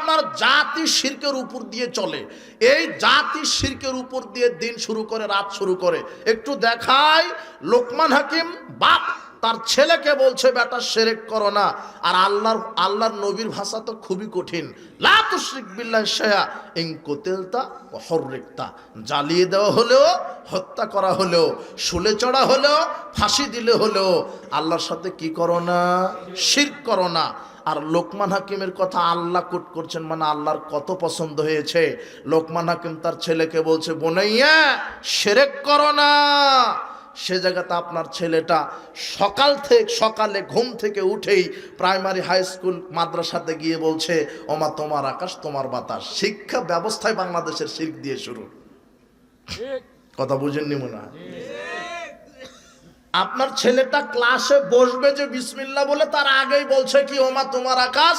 আপনার জাতি শিরকের উপর দিয়ে চলে। এই জাতি শিরকের উপর দিয়ে দিন শুরু করে, রাত শুরু করে। একটু দেখাই, লোকমান হাকিম বাপ তার ছেলেকে বলছে বেটা শিরক করো না। আর আল্লাহর নবীর ভাষা তো খুবই কঠিন, লা তুশরিক বিল্লাহি শাইআ ইন কুতিলতা ওয়া হুররিকতা। জ্বালিয়ে দেওয়া হলেও, হত্যা করা হলেও, শুলে চড়া হলেও, ফাঁসি দিলে হলেও আল্লাহর সাথে কি করো না? শিরক করো না। আর লোকমান হাকিমের কথা আল্লাহ কোট করছেন, মানে আল্লাহর কত পছন্দ হয়েছে। লোকমান হাকিম তার ছেলেকে বলছে বোনাইয়া শিরক করো না। সে জায়গাতে আপনার ছেলেটা সকালে ঘুম থেকে উঠেই প্রাইমারি হাই স্কুল মাদ্রাসাতে গিয়ে বলছে ওমা তোমার আকাশ তোমার বাতাস। শিক্ষা ব্যবস্থায় বাংলাদেশের শিরক দিয়ে শুরু। কথা বুঝেননি মনে হয়? আপনার ছেলেটা ক্লাসে বসবে যে বিসমিল্লাহ বলে, তার আগেই বলছে কি ওমা তোমার আকাশ।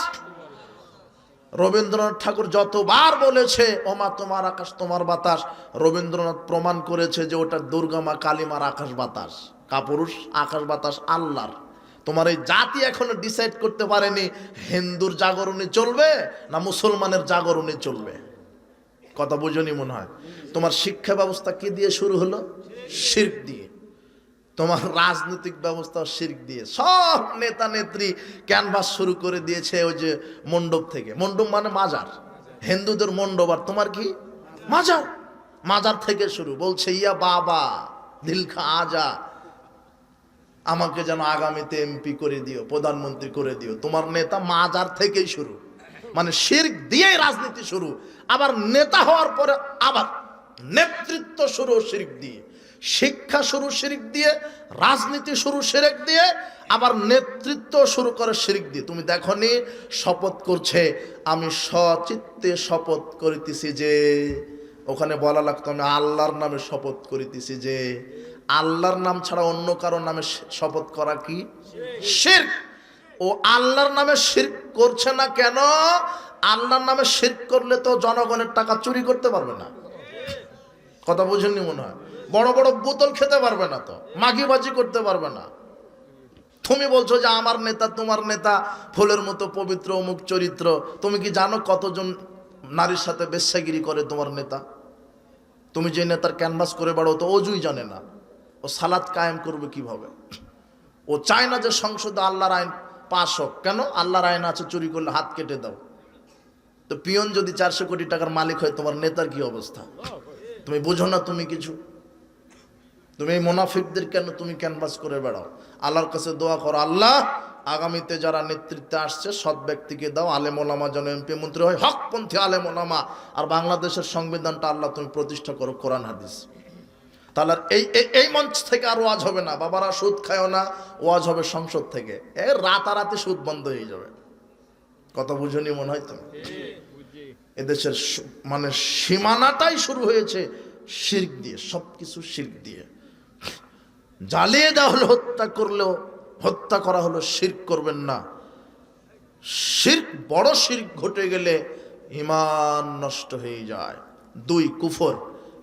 রবীন্দ্রনাথ ঠাকুর যতবার বলেছে ওমা তোমার আকাশ তোমার বাতাস, রবীন্দ্রনাথ প্রমাণ করেছে যে ওটা দুর্গামা কালিমার আকাশ বাতাস। কাপুরুষ, আকাশ বাতাস আল্লাহর। তোমার এই জাতি এখনো ডিসাইড করতে পারেনি হিন্দুর জাগরণে চলবে না মুসলমানের জাগরণে চলবে। কথা বুঝনি মনে হয়? তোমার শিক্ষা ব্যবস্থা কি দিয়ে শুরু হলো? শিরক দিয়ে। তোমার রাজনৈতিক ব্যবস্থা শিরক দিয়ে। সব নেতা নেত্রী ক্যানভাস শুরু করে দিয়েছে ওই যে মণ্ডপ থেকে। মণ্ডপ মানে মাজার, হিন্দুদের মণ্ডপ, আর তোমার কি মাজার। মাজার থেকে শুরু। বলছে ইয়া বাবা দিল খা আজা, আমাকে যেন আগামীতে এমপি করে দিও, প্রধানমন্ত্রী করে দিও। তোমার নেতা মাজার থেকেই শুরু, মানে শিরক দিয়েই রাজনীতি শুরু। আবার নেতা হওয়ার পরে আবার নেতৃত্ব শুরু শিরক দিয়ে, শিক্ষা শুরু শিরক দিয়ে, রাজনীতি শুরু শিরক দিয়ে, আবার নেতৃত্ব শুরু করে শিরক দিয়ে। তুমি দেখনি শপথ করছে আমি সচিত্তে শপথ করিতেছি যে, ওখানে বলা লাগতো আমি আল্লাহর নামে শপথ করিতেছি যে। আল্লাহর নাম ছাড়া অন্য কারো নামে শপথ করা কি শিরক। ও আল্লাহর নামে শিরক করছে না কেন? আল্লাহর নামে শিরক করলে তো জনগণের টাকা চুরি করতে পারবে না। কথা বুঝেননি মনে হয়? বড় বড় বোতল খেতে পারবে না, তো মাগিবাজি করতে পারবে না। তুমি বলছো যে আমার নেতা, তোমার নেতা ফুলের মতো পবিত্র, অমুক চরিত্র। তুমি কি জানো কতজন নারীর সাথে বেশ্যাগিরি করে তোমার নেতা? তুমি যে নেতার ক্যানভাস করে বাড়ো তো অজুই জানে না, ও সালাত কায়েম করবে কিভাবে। ও চায় না যে সংসদে আল্লাহর আইন পাশ হোক। কেন? আল্লাহর আইন আছে চুরি করলে হাত কেটে দাও। তো পিয়ন যদি 400 কোটি টাকার মালিক হয়, তোমার নেতার কি অবস্থা? তুমি বুঝো না তুমি কিছু? তুমি এই মুনাফিকদের কেন তুমি ক্যানভাস করে বেড়াও? আল্লাহর কাছে দোয়া করো, আল্লাহ আগামীতে যারা নেতৃত্বে আসছে সৎ ব্যক্তিকে দাও, আলেম ওলামা যেন এমপি মন্ত্রী হয়, হকপন্থী আলেম ওলামা। আর বাংলাদেশের সংবিধানটা আল্লাহ তুমি প্রতিষ্ঠা করো কোরআন হাদিস। তাহলে এই মঞ্চ থেকে আর ওয়াজ হবে না, বাবারা সুদ খায়ও না, ওয়াজ হবে সংসদ থেকে। রাতারাতি সুদ বন্ধ হয়ে যাবে। কথা বুঝনি মনে হয়? তুমি এদেশের মানে সীমানাটাই শুরু হয়েছে শিরক দিয়ে, সবকিছু শিরক দিয়ে। জ্বালিয়ে দেওয়া হলো, হত্যা করা হলো, শিরক করবেন না। শিরক, বড় শিরক ঘটে গেলে ঈমান নষ্ট হয়ে যায়। 2 কুফর।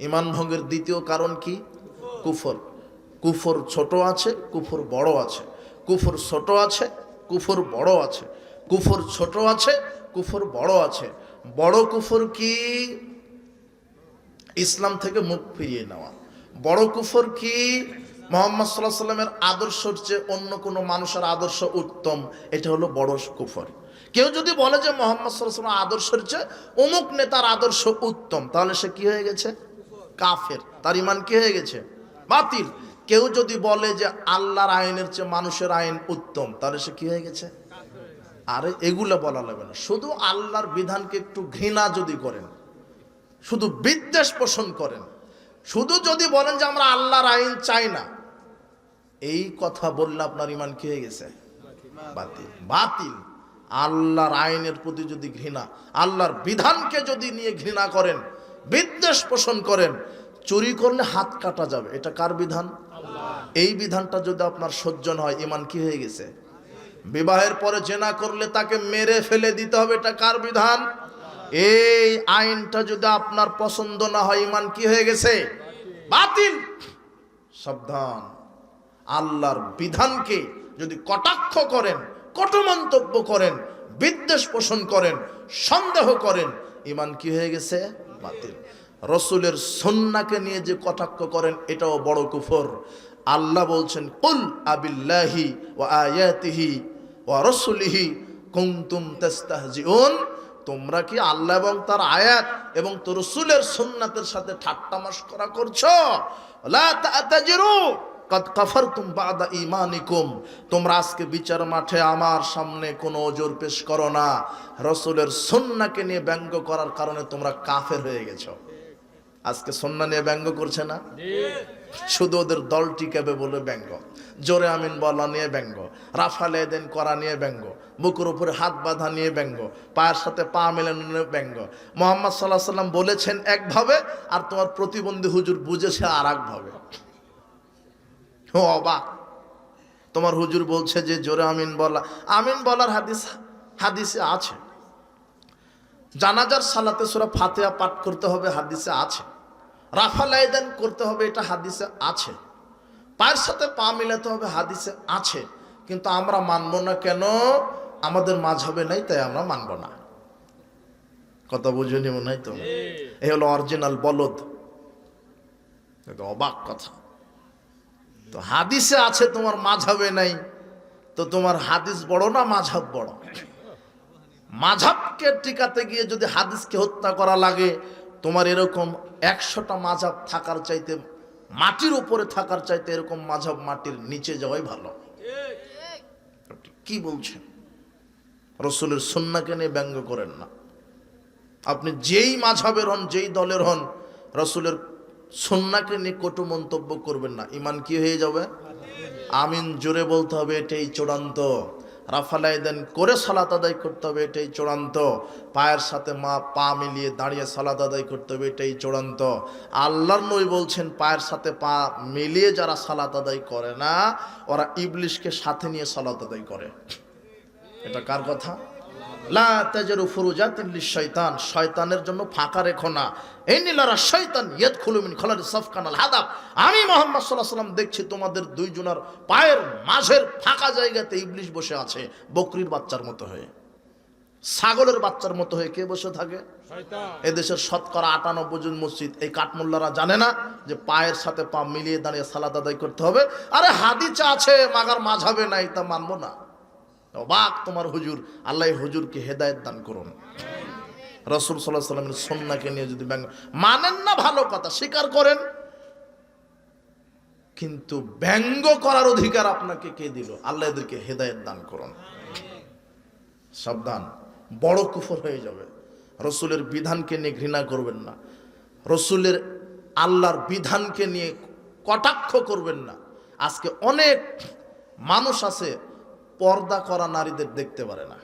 ঈমান ভঙ্গের দ্বিতীয় কারণ কি? কুফর। কুফর ছোট আছে, কুফর বড় আছে। কুফর ছোট আছে, কুফর বড় আছে। কুফর ছোট আছে, কুফর বড় আছে। বড় কুফর কি? ইসলাম থেকে মুখ ফিরিয়ে নেওয়া। বড় কুফর কি? মুহাম্মদ সাল্লাল্লাহু আলাইহি সাল্লামের আদর্শের চেয়ে অন্য কোনো মানুষের আদর্শ উত্তম, এটা হলো বড় কুফর। কেউ যদি বলে যে মুহাম্মদ সাল্লাল্লাহু আলাইহি সাল্লামের আদর্শের চেয়ে অমুক নেতার আদর্শ উত্তম, তাহলে সে কি হয়ে গেছে? কাফের। তার ঈমান কি হয়ে গেছে? বাতিল। কেউ যদি বলে যে আল্লাহর আইনের চেয়ে মানুষের আইন উত্তম, তাহলে সে কি হয়ে গেছে? আরে এগুলো বলা লাগবে না। শুধু আল্লাহর বিধানকে একটু ঘৃণা যদি করেন, শুধু বিদ্বেষ পোষণ করেন, শুধু যদি বলেন যে আমরা আল্লাহর আইন চাই না, এই কথা বললে আপনার ঈমান কি হয়ে গেছে? বাতিল। বাতিল। আল্লাহর আইনের প্রতি যদি ঘৃণা, আল্লাহর বিধানকে যদি নিয়ে ঘৃণা করেন, বিদ্বেষ পোষণ করেন, চুরি করলে হাত কাটা যাবে, এটা কার বিধান? এই বিধানটা যদি আপনার সহ্য না হয়, ঈমান কি হয়ে গেছে? বিবাহের পরে জেনা করলে তাকে মেরে ফেলে দিতে হবে, এটা কার বিধান? এই আইনটা যদি আপনার পছন্দ না হয়, ঈমান কি হয়ে গেছে? বাতিল। সাবধান। আল্লাহর বিধানকে যদি কটাক্ষ করেন, কটু মন্তব্য করেন, বিদ্বেষ পোষণ করেন, সন্দেহ করেন, ঈমান কি হয়ে গেছে? বাতিল। রাসূলের সুন্নাহকে নিয়ে যে কটাক্ষ করেন এটাও বড় কুফর। আল্লাহ বলছেন, কুল আবিল্লাহি ওয়া আয়াতিহি ওয়া রাসূলিহি কুনতুম তাস্তাহজিউন, তোমরা কি আল্লাহ এবং তার আয়াত এবং তো রাসূলের সুন্নাতের সাথে ঠাট্টা মশকরা করছো? লা তা'তাজিরু কাদ কাফারতুম বাদা ঈমানিকুম, তোমরা আজকে বিচার মাঠে আমার সামনে কোনো ওজর পেশ করো না। রাসূলের সুন্নাহকে নিয়ে ব্যঙ্গ করার কারণে তোমরা কাফের হয়ে গেছো। আজকে সুন্নাহ নিয়ে ব্যঙ্গ করছে না? শুধু ওদের দল টিকাবে বলে ব্যঙ্গ, জোরে আমিন বলা নিয়ে ব্যঙ্গ, রাফালে দেন করা নিয়ে ব্যঙ্গ, বুকের উপরে হাত বাঁধা নিয়ে ব্যঙ্গ, পায়ের সাথে পা মেলানো নিয়ে ব্যঙ্গ। মুহাম্মদ সাল্লাল্লাহু আলাইহি সাল্লাম বলেছেন একভাবে, আর তোমার প্রতিবন্ধী হুজুর বুঝেছে আর একভাবে। ও অবাক, তোমার হুজুর বলছে যে জোরে আমিন বলা, আমিন বলার হাদিসে আছে। জানাজার সালাতে সূরা ফাতিহা পাঠ করতে হবে, হাদিসে আছে। রাফাল আয়দান করতে হবে, এটা হাদিসে আছে। পায়ের সাথে পা মিলাতে হবে, হাদিসে আছে। কিন্তু আমরা মানব না কেন? আমাদের মাযহাবে নাই, তাই আমরা মানব না। কথা বুঝুনি মনে হয় তো? এই হলো অরিজিনাল বলদ। অবাক কথা। তো হাদিসে আছে, তোমার মাযহাবে নাই, তো তোমার হাদিস বড় না মাযহাব বড়? মাযহাবকে টিকাতে গিয়ে যদি হাদিসকে হত্যা করা লাগে, তোমার এরকম 100টা মাযহাব থাকার চাইতে, মাটির উপরে থাকার চাইতে এরকম মাযহাব মাটির নিচে যাওয়াই ভালো। কি বলছেন? রাসূলের সুন্নাহকে নিয়ে ব্যঙ্গ করেন না। আপনি যেই মাযহাবের হন, যেই দলের হন, রাসূলের সুন্নাহকে নিয়ে কটু মন্তব্য করবেন না। ঈমান কি হয়ে যাবে? আমিন জোরে বলতে হবে, এটাই চূড়ান্ত। রাফালাইদান করে সালাত আদায় করতে হবে, এটাই চূড়ান্ত। পায়ের সাথে পা মিলিয়ে দাঁড়িয়ে সালাত আদায় করতে হবে, এটাই চূড়ান্ত। আল্লাহর নবী বলছেন, পায়ের সাথে পা মিলিয়ে যারা সালাত আদায় করে না, ওরা ইবলিশকে সাথে নিয়ে সালাত আদায় করে। এটা কার কথা? লা তাজরু ফুরুজাতিন লিশ-শাইতান, শয়তানের জন্য ফাঁকা রেখো না। ইন্নাল্লাহ শাইতান ইয়াদখুলু মিন খালালি সাফকানাল হাদাব, আমি মুহাম্মদ সাল্লাল্লাহু আলাইহি ওয়াসাল্লাম দেখছি তোমাদের দুইজনের পায়ের মাঝের ফাঁকা জায়গাতে ইবলিশ বসে আছে, বকরির বাচ্চার মতো হয়ে, ছাগলের বাচ্চার মতো হয়ে। কে বসে থাকে? শয়তান। এদেশের শতকরা 98 জন মসজিদ এই কাঠমোল্লারা জানে না যে পায়ের সাথে পা মিলিয়ে দাঁড়িয়ে সালাত আদায় করতে হবে। আরে হাদিসে আছে, মাগার মাযহাবে নাই, তা মানবো না। অবাক তোমার হুজুর। আল্লাহ হুজুরকে হেদায়েত দান করুন। রাসূল সাল্লাল্লাহু আলাইহি ওয়াসাল্লামের সুন্নাহকে নিয়ে যদি ব্যঙ্গ মানেন না, ভালো কথা, স্বীকার করেন, কিন্তু ব্যঙ্গ করার অধিকার আপনাকে কে দিল? আল্লাহ এদেরকে হেদায়েত দান করুন। সাবধান, বড় কুফর হয়ে যাবে। রাসূলের বিধানকে নিয়ে ঘৃণা করবেন না, রাসূলের আল্লাহর বিধানকে নিয়ে কটাক্ষ করবেন না। আজকে অনেক মানুষ আছে পর্দা করা নারীদের দেখতে পারে না,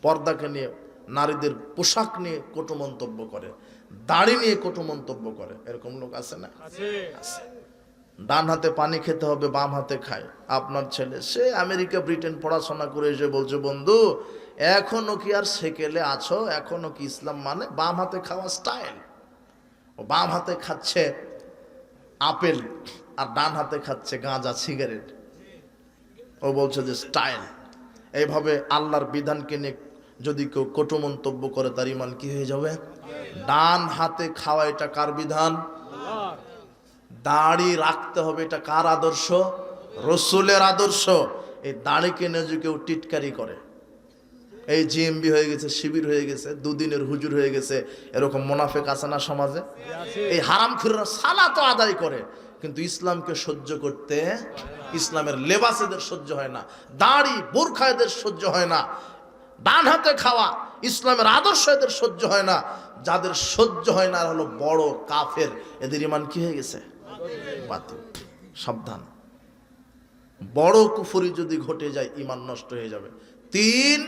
পর্দাকে নিয়ে, নারীদের পোশাক নিয়ে কটু মন্তব্য করে, দাড়ি নিয়ে কটু মন্তব্য করে। এরকম লোক আছে না? আছে। ডান হাতে পানি খেতে হবে, বাম হাতে খায়। আপনার ছেলে সে আমেরিকা ব্রিটেন পড়াশোনা করে এসে বলছে, বন্ধু এখনো কি আর সেকেলে আছো? এখনো কি ইসলাম মানে বাম হাতে খাওয়া স্টাইল? ও বাম হাতে খাচ্ছে আপেল আর ডান হাতে খাচ্ছে গাঁজা, সিগারেট। ও বলছে যে স্টাইল। এইভাবে আল্লাহর বিধানকে নিয়ে যদি কেউ কটু মন্তব্য করে, তার ঈমান কি হয়ে যাবে? ডান হাতে খাওয়া, এটা কার বিধান? দাড়ি রাখতে হবে, এটা কার আদর্শ? রাসূলের আদর্শ। এই দাড়িকে নিয়ে যদি কেউ টিটকারি করে, এই জিএমবি হয়ে গেছে, শিবির হয়ে গেছে, দুদিনের হুজুর হয়ে গেছে, এরকম মুনাফিক আছে না সমাজে? এই হারামখোররা সালাত আদায় করে, কিন্তু ইসলামকে সহ্য করতে, ইসলামের লেবাস এদের সহ্য হয় না, দাড়ি বোরখা এদের সহ্য হয় না, ডান হাতে খাওয়া ইসলামের আদর্শ এদের সহ্য হয় না। যাদের সহ্য হয় না হলো বড় কাফের। এদের ঈমান কি হয়ে গেছে? বাতিল। সাবধান, বড় কুফরি যদি ঘটে যায় ঈমান নষ্ট হয়ে যাবে। 3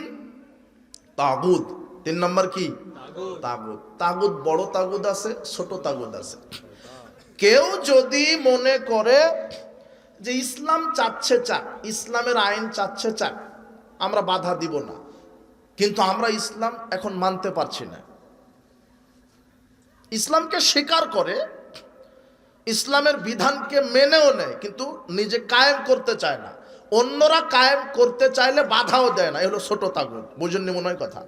তাগুত। 3 নম্বর কি? তাগুত। তাগুত বড় তাগুত আছে, ছোট তাগুত আছে। কেউ যদি মনে করে যে ইসলাম চাচ্ছে চাক, ইসলামের আইন চাচ্ছে চাক, আমরা বাধা দিব না, কিন্তু আমরা ইসলাম এখন মানতে পারছি না, ইসলামকে স্বীকার করে, ইসলামের বিধানকে মেনেও নেয়, কিন্তু নিজে কায়েম করতে চায় না, অন্যরা কায়েম করতে চাইলে বাধাও দেয় না, এ হলো ছোট তাগুত। বুঝেননি মনে হয় কথা?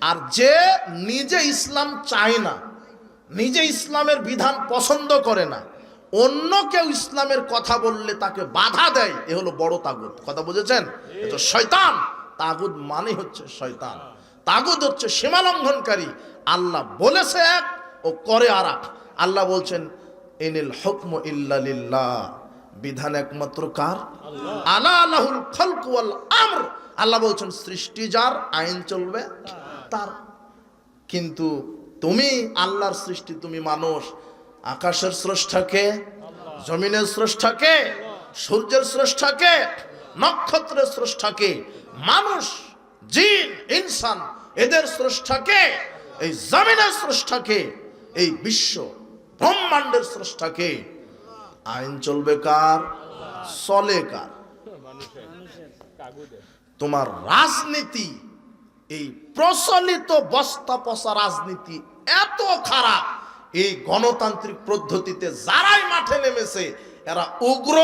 আর যে নিজে ইসলাম চায় না, নিজে ইসলামের বিধান পছন্দ করে না, অন্য কেউ ইসলামের কথা বললে তাকে বাধা দেয়, এ হলো বড় তাগুত। কথা বুঝেছেন? এটা শয়তান। তাগুত মানে হচ্ছে শয়তান। তাগুত হচ্ছে সীমা লঙ্ঘনকারী। আল্লাহ বলেছে এক, ও করে আর এক। আল্লাহ বলছেন ইনিল হুকমু ইল্লা লিল্লাহ, বিধান একমাত্র কার? আলা আলাহুল খালকু ওয়াল আমর। আল্লাহ বলছেন সৃষ্টি যার, আইন চলবে তার। কিন্তু তুমি আল্লাহর সৃষ্টি, তুমি মানুষ। আকাশের স্রষ্টাকে, জমিনের স্রষ্টাকে, সূর্যের স্রষ্টাকে, নক্ষত্রের স্রষ্টাকে, মানুষ, জিন, ইনসান, এদের স্রষ্টাকে, এই জমিনের স্রষ্টাকে, এই বিশ্ব ব্রহ্মাণ্ডের স্রষ্টাকে। আইন চলবে কার? চলে কার? তোমার রাজনীতি, এই প্রচলিত বস্তা পচা রাজনীতি এত খারাপ, এই গণতান্ত্রিক পদ্ধতিতে যারাই মাঠে নেমেছে এরা উগ্র,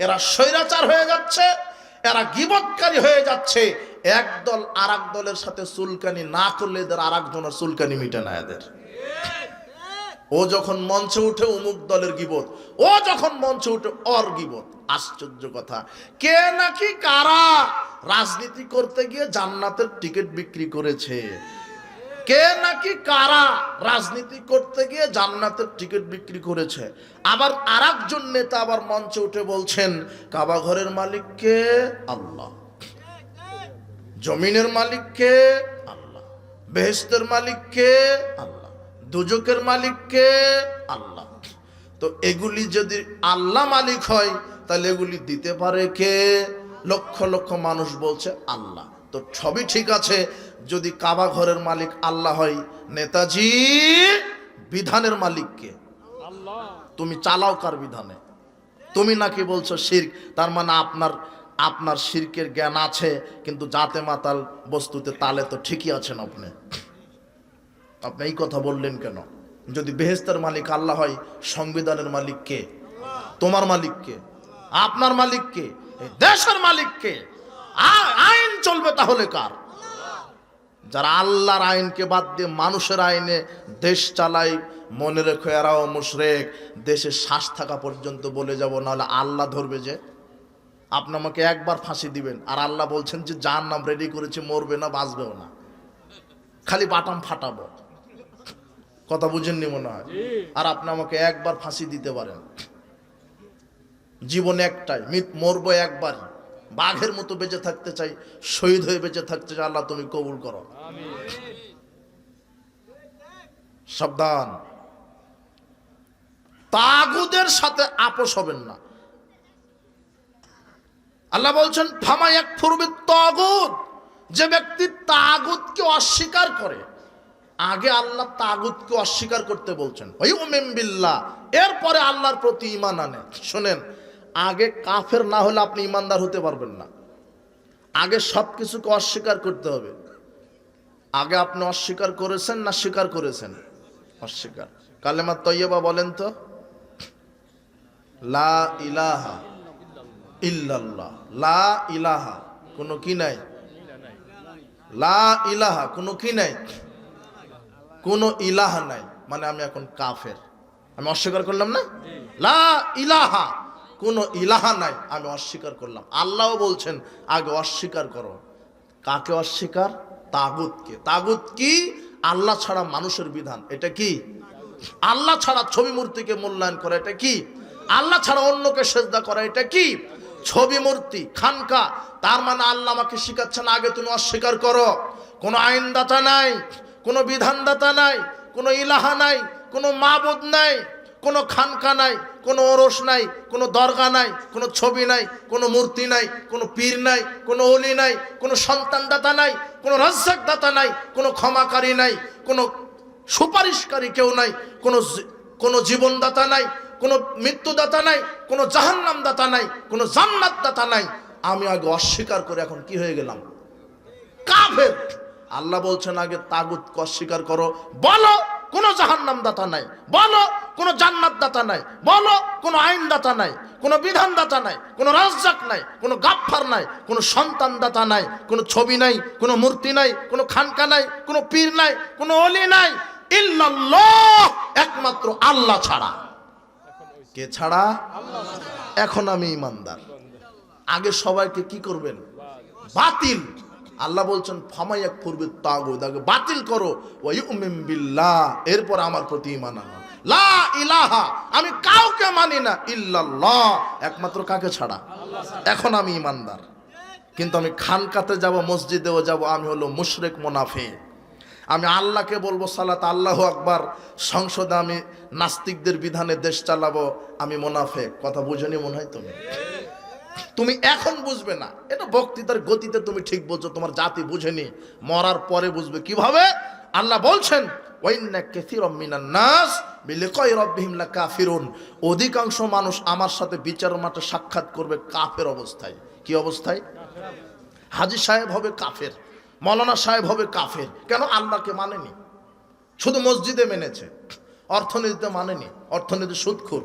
এরা স্বৈরাচার হয়ে যাচ্ছে, এরা গীবতকারী হয়ে যাচ্ছে। একদল আর এক দলের সাথে চুলকানি না করলে এদের আর একজনের চুলকানি মিটে না এদের। ও যখন মঞ্চে উঠে অমুক দলের গীবত, ও যখন মঞ্চে উঠে ওর গীবত। আশ্চর্য কথা, কে নাকি কারা রাজনীতি করতে গিয়ে জান্নাতের টিকিট বিক্রি করেছে, কে নাকি কারা রাজনীতি করতে গিয়ে জান্নাতের টিকিট বিক্রি করেছে। আবার আরেকজন নেতা আবার মঞ্চে উঠে বলছেন কাবা ঘরের মালিক কে? আল্লাহ। জমিনের মালিক কে? আল্লাহ। বেহেশতের মালিক কে? আল্লাহ। দুজকের মালিক কে? আল্লাহ। তো এগুলি যদি আল্লাহ মালিক হয় তাহলে এগুলি দিতে পারে কে? লক্ষ লক্ষ মানুষ বলছে আল্লাহ। তো সবই ঠিক আছে, যদি কাবা ঘরের মালিক আল্লাহ হয়, নেতাজি বিধানের মালিক কে? আল্লাহ। তুমি চালাও কার বিধানে? তুমি নাকি বলছো শিরক, তার মানে আপনার শিরকের জ্ঞান আছে, কিন্তু জাতে মাতাল বস্তুতে তালে তো ঠিকই আছেন আপনি। আপনি এই কথা বললেন কেন? যদি বেহেশতের মালিক আল্লাহ হয়, সংবিধানের মালিক কে? তোমার মালিক কে? আপনার মালিক কে? এই দেশের মালিক কে? আইন চলবে তাহলে কার? যারা আল্লাহর আইনকে বাদ দিয়ে মানুষের আইনে দেশ চালায়, মনে রেখো এরাও মুশরিক। দেশে শ্বাস থাকা পর্যন্ত বলে যাব, নাহলে আল্লাহ ধরবে যে। আপনি আমাকে একবার ফাঁসি দিবেন, আর আল্লাহ বলছেন যে জাহান্নাম রেডি করেছে, মরবে না, বাঁচবেও না, খালি বাটাম ফাটাবো। কথা বুঝেননি মনে হয়? আর আপনি আমাকে একবার ফাঁসি দিতে পারেন, জীবন একটাই, মরবো একবার, বাঘের মতো বেঁচে থাকতে চাই, শহীদ হয়ে বেঁচে থাকতে চাই। আল্লাহ তুমি কবুল করো। সাবধান, তাগুদের সাথে আপোষ হবেন না। আল্লাহ বলছেন ফামা ইয়াকফুর বিত-তাগুত, যে ব্যক্তি তাগুতকে অস্বীকার করে। আগে আল্লাহ তাগুতকে অস্বীকার করতে বলছেন, ওয়ায়ুমিন বিল্লাহ, এরপরে আল্লাহর প্রতি ঈমান আনে। শুনেন, আগে কাফের না হলে আপনি ঈমানদার হতে পারবেন না। আগে সব কিছুকে অস্বীকার করতে হবে। আগে আপনি অস্বীকার করেছেন না স্বীকার করেছেন? অস্বীকার। কালেমা তয়্যিবা বলেন তো, লা ইলাহা ইল্লাল্লাহ। লা ইলাহা কোনো কি নাই, লা ইলাহা কোনো কি নাই, কোনো ইলাহা নাই, মানে আমি এখন কাফের, আমি অস্বীকার করলাম না? লা ইলাহা, কোনো ইলাহা নাই, আমি অস্বীকার করলাম। আল্লাহ বলছেন আগে অস্বীকার করো। কাকে অস্বীকার? তাগুতকে। তাগুত কি? আল্লাহ ছাড়া মানুষের বিধান, এটা কি? আল্লাহ ছাড়া ছবি মূর্তিকে মূল্যায়ন করা, এটা কি? আল্লাহ ছাড়া অন্যকে সেজদা করা, এটা কি? ছবি মূর্তি, খানকা। তার মানে আল্লাহ আমাকে শিখাচ্ছেন আগে তুমি অস্বীকার করো। কোনো আইনদাতা নাই, কোনো বিধানদাতা নাই, কোনো ইলাহা নাই, কোনো মাবুদ নাই, কোনো খানকা নাই, কোনো ওরস নাই, কোনো দরগা নাই, কোনো ছবি নাই, কোনো মূর্তি নাই, কোনো পীর নাই, কোনো ওলি নাই, কোনো সন্তানদাতা নাই, কোনো রাজ্জাক দাতা নাই, কোনো ক্ষমাকারী নাই, কোনো সুপারিশকারী কেউ নাই, কোনো জীবনদাতা নাই, কোনো মৃত্যুদাতা নাই, কোনো জাহান্নাম দাতা নাই, কোনো জান্নাত দাতা নাই। আমি আগে অস্বীকার করে এখন কি হয়ে গেলাম? কাফের। আল্লাহ বলছেন আগে তাগুতকে অস্বীকার করো। বলো কোনো জাহান্নাম দাতা নাই, বলো কোনো জান্নাত দাতা নাই, বলো কোনো আইন দাতা নাই, কোনো বিধান দাতা নাই, কোনো রাজ্জাক নাই, কোনো গাফফার নাই, কোনো সন্তান দাতা নাই, কোনো ছবি নাই, কোনো মূর্তি নাই, কোনো খানকা নাই, কোনো পীর নাই, কোনো ওলি নাই, ইল্লাল্লাহ, একমাত্র আল্লাহ ছাড়া। কে ছাড়া? এখন আমি ইমানদার। আগে সবাইকে কি করবেন? বাতিল। আল্লাহ বলছেন ফামাইয়াক ফুরবিত তাগুত, আগে বাতিল করো, ওয়া ইউমিন বিল্লাহ, এরপর আমার প্রতি ঈমান আনো। লা ইলাহা, আমি কাউকে মানি না, ইল্লাল্লাহ, একমাত্র কাকে ছাড়া? এখন আমি ইমানদার। কিন্তু আমি খানকাতে যাব, মসজিদেও যাব, আমি হলো মুশরিক মুনাফিক। আমি আল্লাহকে বলবো সালাত আল্লাহু আকবার, সংসদে আমি নাস্তিকদের বিধানে দেশ চালাবো, আমি মুনাফিক। কথা বুঝেনি মনে হয় তুমি এখন বুঝবে না, এটা বক্তৃতার গতিতে তুমি ঠিক বলছো, তোমার জাতি বুঝেনি, মরার পরে বুঝবে। কিভাবে? আল্লাহ বলছেন ওয়াইন্না কাসীরাম মিনান নাস বিলিকাই রাব্বিহিম লাকাফিরুন, অধিকাংশ মানুষ আমার সাথে বিচার মাঠে সাক্ষাৎ করবে কাফের অবস্থায়। কি অবস্থায়? হাজী সাহেব হবে কাফের, মৌলানা সাহেব হবে কাফের। কেন? আল্লাহকে মানেনি, শুধু মসজিদে মেনেছে, অর্থনীতিতে মানেনি, অর্থনীতি সুদখোর,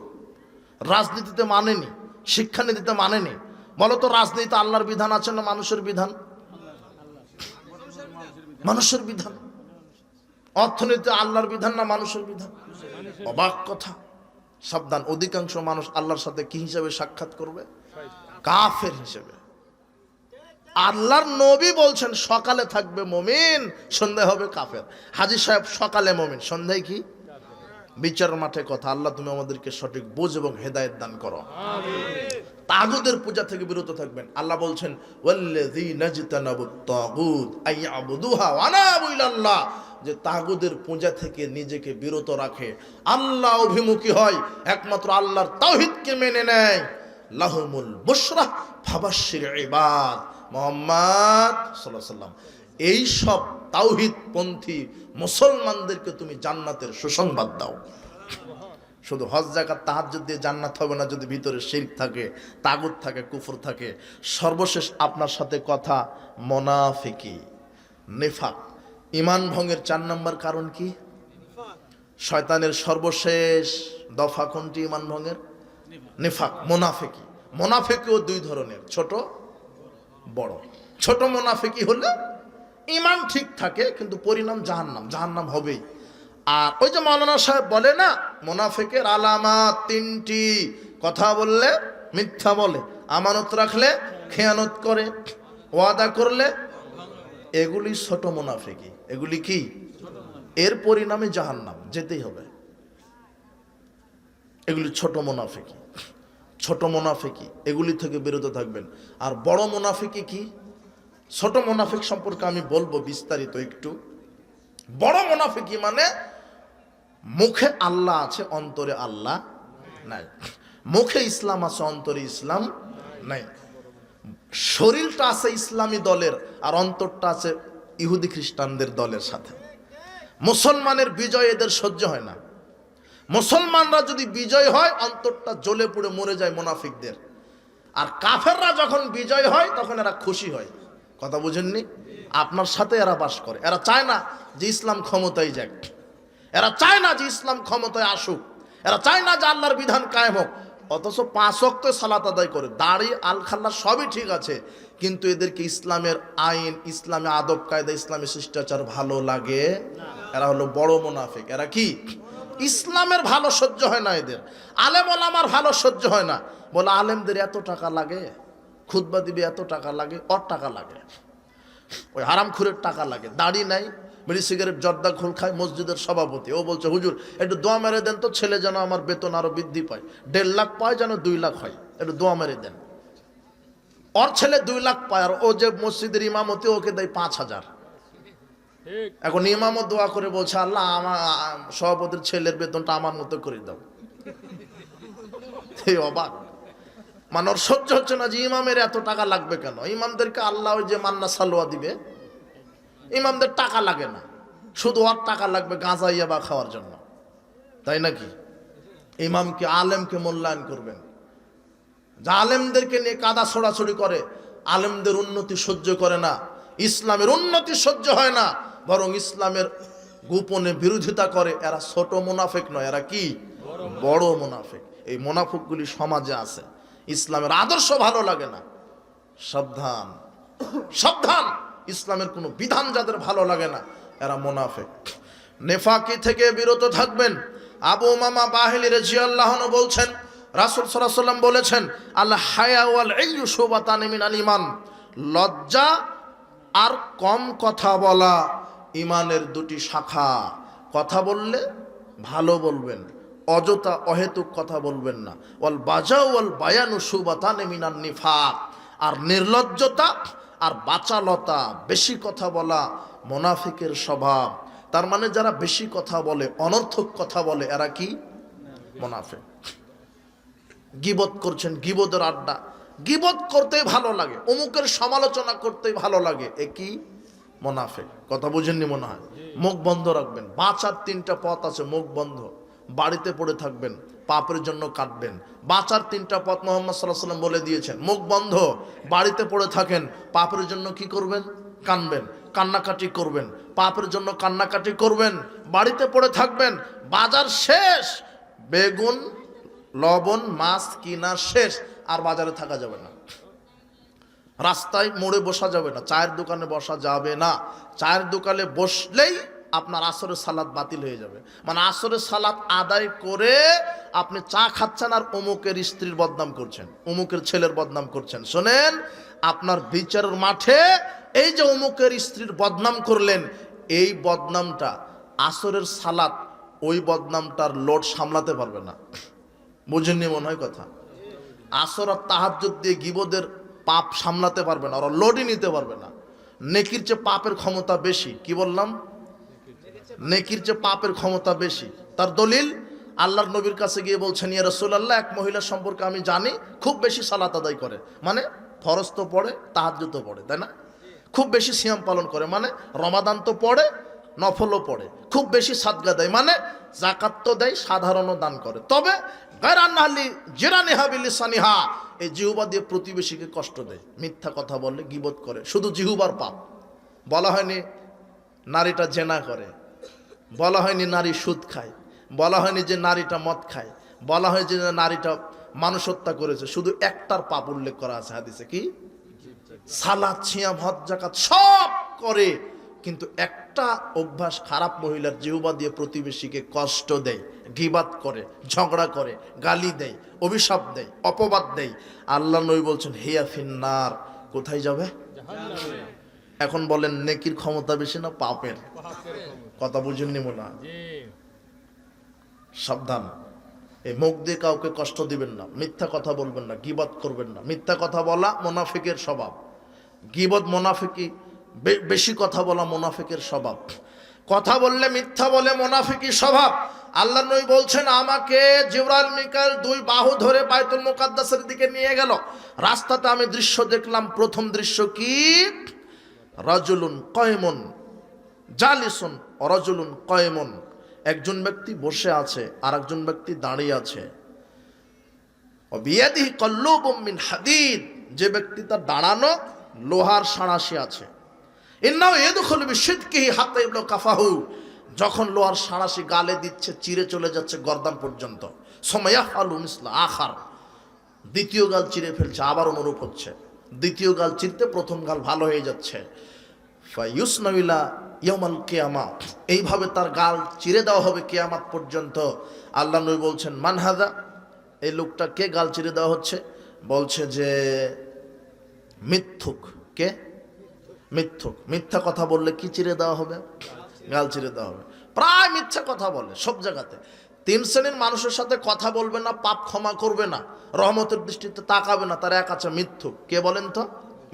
রাজনীতিতে মানেনি, শিক্ষানীতিতে মানেনি। বলো তো রাজনীতি আল্লাহর বিধান আছে না মানুষের বিধান? মানুষের বিধান। অর্থনীতি আল্লাহর বিধান না মানুষের বিধান? অবাক কথা। সাবধান, অধিকাংশ মানুষ আল্লাহর সাথে কি হিসাবে সাক্ষাৎ করবে? কাফের হিসেবে। আল্লাহর নবী বলছেন সকালে থাকবে মুমিন, সন্ধ্যায় হবে কাফের। হাজী সাহেব সকালে মুমিন, সন্ধ্যায় কি? বিচার মাঠে কথা। আল্লাহ তুমি আমাদেরকে সঠিক বুঝ এবং হেদায়েত দান করো। তাগুতের পূজা থেকে বিরত থাকবেন। আল্লাহ বলছেন ওয়াল্লাযীনা ইজতানাবুত তাগুত আইয়াবুদুহা ওয়া আনাবু ইলাল্লাহ, যে তাগুতের পূজা থেকে নিজেকে বিরত রাখে, আল্লাহ অভিমুখী হয়, একমাত্র আল্লাহর তাওহীদকে মেনে নেয়, লাহুমুল বুশরা ফাবাশশির ইবাদ। মুহাম্মদ সাল্লাল্লাহু আলাইহি সাল্লাম, এই সব তাওহীদ পন্থী মুসলমানদেরকে তুমি জান্নাতের সুসংবাদ দাও। শুধু হজ যাকাত তাহাজ্জুদ দিয়ে জান্নাত হবে না, যদি ভিতরে শিরক থাকে, তাগুত থাকে, কুফর থাকে। সর্বশেষ আপনার সাথে কথা মুনাফিকি, নিফাক। ঈমান ভঙ্গের 4 নম্বর কারণ কি? শয়তানের সর্বশেষ দফা কোনটি ঈমান ভঙ্গের? নিফাক, মুনাফিকি। মুনাফিকিও 2 ধরনের, ছোট বড়। ছোট মুনাফিকি হলে ঈমান ঠিক থাকে কিন্তু পরিণাম জাহান্নাম, জাহান্নাম হবেই। আর ওই যে মাওলানা সাহেব বলে না, মুনাফিকের আলামত 3টি। কথা বললে মিথ্যা বলে, আমানত রাখলে খেয়ানত করে, ওয়াদা করলে, এগুলি ছোট মুনাফিকি। এগুলি কি? এর পরিণামে জাহান্নাম, যেতেই হবে। এগুলি ছোট মুনাফিকি। ছোট মুনাফিকি, এগুলি থেকে বিরত থাকবেন। আর বড় মুনাফিকি কি? ছোট মুনাফিক সম্পর্কে আমি বলবো বিস্তারিত একটু। বড় মুনাফিকি মানে মুখে আল্লাহ আছে, অন্তরে আল্লাহ নাই। মুখে ইসলাম আছে, অন্তরে ইসলাম নাই। শরীরটা আছে ইসলামী দলের, আর অন্তরটা আছে ইহুদি খ্রিস্টানদের দলের সাথে। মুসলমানের বিজয় এদের সহ্য হয় না। মুসলমানরা যদি বিজয় হয়, অন্তরটা জ্বলে পুড়ে মরে যায় মুনাফিকদের। আর কাফেররা যখন বিজয় হয়, তখন এরা খুশি হয়। কথা বুঝেননি? আপনার সাথে এরা বাস করে। এরা চায় না যে ইসলাম ক্ষমতায় যাক, এরা চায় না যে ইসলাম ক্ষমতায় আসুক, এরা চায় না যে আল্লাহর বিধান কায়েম হোক। অথচ 5 ওয়াক্ত সালাত আদায় করে, দাড়ি আল খাল্লা সবই ঠিক আছে, কিন্তু এদেরকে ইসলামের আইন, ইসলামী আদব কায়দা, ইসলামী শিষ্টাচার ভালো লাগে। এরা হলো বড় মুনাফিক। এরা কি? ইসলামের ভালো সহ্য হয় না এদের, আলেম ওলামার ভালো সহ্য হয় না। বলে আলেমদের এত টাকা লাগে, খুতবা দিবে এত টাকা লাগে, ওর টাকা লাগে, ওই হারামখুরের টাকা লাগে। দাড়ি নাই, বিড়ি সিগারেট জর্দা খোল খায়, মসজিদের সভাপতি। ও বলছে হুজুর একটু দোয়া মেরে দেন তো, ছেলে যেন আমার বেতন আরো বৃদ্ধি পায়, 1.5 লাখ পায় যেন 2 লাখ হয়, একটু দোয়া মেরে দেন। ওর ছেলে 2 লাখ পায়, আর ও যে মসজিদের ইমামতি, ওকে দেয় 5,000। এখন ইমামও দোয়া করে বলছে আল্লাহ আমার সভাপতির ছেলের বেতনটা আমার মতো করে দাও। অবাক, মানে ওর সহ্য হচ্ছে না যে ইমামের এত টাকা লাগবে কেন। ইমামদেরকে আল্লাহ ওই যে মান্না সালোয়া দিবে, ইমামদের টাকা লাগে না, শুধু ওর টাকা লাগবে গাঁজা ইয়াবা খাওয়ার জন্য, তাই নাকি? ইমামকে, আলেমকে মূল্যায়ন করবেন। যা আলেমদেরকে নিয়ে কাদা ছোড়াছড়ি করে, আলেমদের উন্নতি সহ্য করে না, ইসলামের উন্নতি সহ্য হয় না, বরং ইসলামের গোপনে বিরোধিতা করে, এরা ছোট মুনাফিক নয়, এরা কি বড় মুনাফিক। এই মুনাফিকগুলি সমাজে আছে, ইসলামের আদর্শ ভালো লাগে না। সাবধান, সাবধান, ইসলামের কোনো বিধান যাদের ভালো লাগে না এরা মুনাফিক। নেফাকি থেকে বিরত থাকবেন। আবু উমামা বাহিলি রাদিয়াল্লাহু আনহু বলছেন, রাসূল সাল্লাল্লাহু আলাইহি ওয়াসাল্লাম বলেছেন, আল হায়া ওয়াল ইলু শুবাতান মিনাল ঈমান, লজ্জা আর কম কথা বলা ঈমানের দুটি শাখা। কথা বললে ভালো বলবেন, অযথা অহেতুক কথা বলবেন না। ওয়াল বাজাউ ওয়াল বায়ানু শুবাতান মিনান নিফাক, আর নির্লজ্জতা আর বাচালতা, বেশি কথা বলা মুনাফিকের স্বভাব। তার মানে যারা বেশি কথা বলে, অনর্থক কথা বলে, এরা কি মুনাফিক। গীবত করছেন, গীবতের আড্ডা, গীবত করতেই ভালো লাগে, অমুকের সমালোচনা করতেই ভালো লাগে, এ কি মুনাফিক। কথা বুঝেননি মনে হয়। মুখ বন্ধ রাখবেন। বাঁচার তিনটা পথ আছে, মুখ বন্ধ। বাড়িতে পড়ে থাকবেন, পাপের জন্য কাঁদবেন। বাঁচার তিনটা পথ মুহাম্মদ সাল্লাল্লাহু আলাইহি ওয়াসাল্লাম বলে দিয়েছেন। মুখ বন্ধ, বাড়িতে পড়ে থাকেন, পাপের জন্য কি করবেন? কাঁদবেন, কান্নাকাটি করবেন, পাপের জন্য কান্নাকাটি করবেন, বাড়িতে পড়ে থাকবেন। বাজার শেষ, বেগুন লবণ মাছ কিনা শেষ, আর বাজারে থাকা যাবে না। রাস্তায় মোড়ে বসা যাবে না, চায়ের দোকানে বসা যাবে না। চায়ের দোকানে বসলেই আপনার আসরের সালাত বাতিল হয়ে যাবে। মানে আসরের সালাত আদায় করে আপনি চা খাচ্ছেন আর অমুকের স্ত্রীর বদনাম করছেন, অমুকের ছেলের বদনাম করছেন। শোনেন, আপনার বিচারের মাঠে এই যে অমুকের স্ত্রীর বদনাম করলেন, এই বদনামটা আসরের সালাত ওই বদনামটার লোড সামলাতে পারবে না। বুঝেননি মনে হয় কথা। আসর আর তাহাজ্জুদ দিয়ে গীবতের পাপ সামলাতে পারবে না, ওরা লোডই নিতে পারবে না। নেকির চেয়ে পাপের ক্ষমতা বেশি। কি বললাম? নেকির চেয়ে পাপের ক্ষমতা বেশি। তার দলিল, আল্লাহর নবীর কাছে গিয়ে বলছেন, ইয়া রাসূলুল্লাহ, এক মহিলা সম্পর্কে আমি জানি খুব বেশি সালাত আদায় করে, মানে ফরজ তো পড়ে, তাহাজ্জুদ তো পড়ে, তাই না? খুব বেশি সিয়াম পালন করে, মানে রমাদান তো পড়ে, নফলও পড়ে, খুব বেশি সাদকা দেয়, মানে যাকাত তো দেয়, সাধারণও দান করে। তবে গায়রান্নাহলি জিরানিহা বিলিসানিহা, এই জিহ্বা দিয়ে প্রতিবেশীকে কষ্ট দেয়, মিথ্যা কথা বলে, গীবত করে, শুধু জিহ্বার পাপ। বলা হয়নি নারীটা জেনা করে, বলা হয়নি নারী সুদ খায়, বলা হয়নি যে নারীটা মদ খায়, বলা হয় যে নারীটা মানুষ হত্যা করেছে, শুধু একটার পাপ উল্লেখ করা আছে হাদিসে। কি? সালাত, সিয়াম, হজ, যাকাত সব করে, কিন্তু একটা অভ্যাস খারাপ, মহিলার জিহ্বা দিয়ে প্রতিবেশীকে কষ্ট দেয়, গীবাত করে, ঝগড়া করে, গালি দেয়, অভিশাপ দেয়, অপবাদ দেয়। আল্লাহ নবী বলছেন, হিয়া ফিন্নার, কোথায় যাবে? এখন বলেন, নেকির ক্ষমতা বেশি না পাপের? কথা বুঝেননি মনে হয়। সাবধান, এই মুখ দিয়ে কাউকে কষ্ট দিবেন না, মিথ্যা কথা বলবেন না, গীবত করবেন না। মিথ্যা কথা বলা মুনাফিকের স্বভাব, গীবত মুনাফিকি, বেশি কথা বলা মুনাফিকের স্বভাব। কথা বললে মিথ্যা বলে মুনাফিকি স্বভাব। আল্লাহ নবী বলছেন, আমাকে জিবরাইল মিকাইল দুই বাহু ধরে বাইতুল মুকাদ্দাসের দিকে নিয়ে গেল। রাস্তাতে আমি দৃশ্য দেখলাম। প্রথম দৃশ্য কি? রাজুলুন কায়মুন জালিসুন, রাজুলুন কায়মুন, একজন ব্যক্তি বসে আছে আর একজন ব্যক্তি দাঁড়িয়ে আছে। বিয়াদিহি কল্লুবুম মিন হাদিদ, যে ব্যক্তি তার দাঁড়ানো লোহার সাঁড়াশি আছে। ইন্নাহু ইয়াদখুলু বিশিদকিহি হাত্তা ইবলু কাফাহু, যখন লোহার সাঁড়াশি গালে দিচ্ছে, চিরে চলে যাচ্ছে গর্দান পর্যন্ত। সুমাইয়াফআলু মিসলা আখার, দ্বিতীয় গাল চিরে ফেলছে, আবার অনুরূপ হচ্ছে। দ্বিতীয় গাল চিরতে প্রথম গাল ভালো হয়ে যাচ্ছে। ফায়ুসনাবিলা ইয়াউমাল কিয়ামাত, এইভাবে তার গাল চিরে দেওয়া হবে কিয়ামত পর্যন্ত। আল্লাহ নবী বলছেন, মান হাযা, এই লোকটা কে গাল চিরে দেওয়া হচ্ছে? বলছে যে মিথ্যুক। কে? মিথ্যুক। মিথ্যা কথা বললে কি চিরে দেওয়া হবে? গাল চিরে দেওয়া হবে। প্রায় মিথ্যা কথা বলে সব জায়গাতে। তিন শ্রেণীর মানুষের সাথে কথা বলবে না, পাপ ক্ষমা করবে না, রহমতের দৃষ্টিতে তাকাবে না, তার এক আছে মিথ্যুক। কে বলেন তো?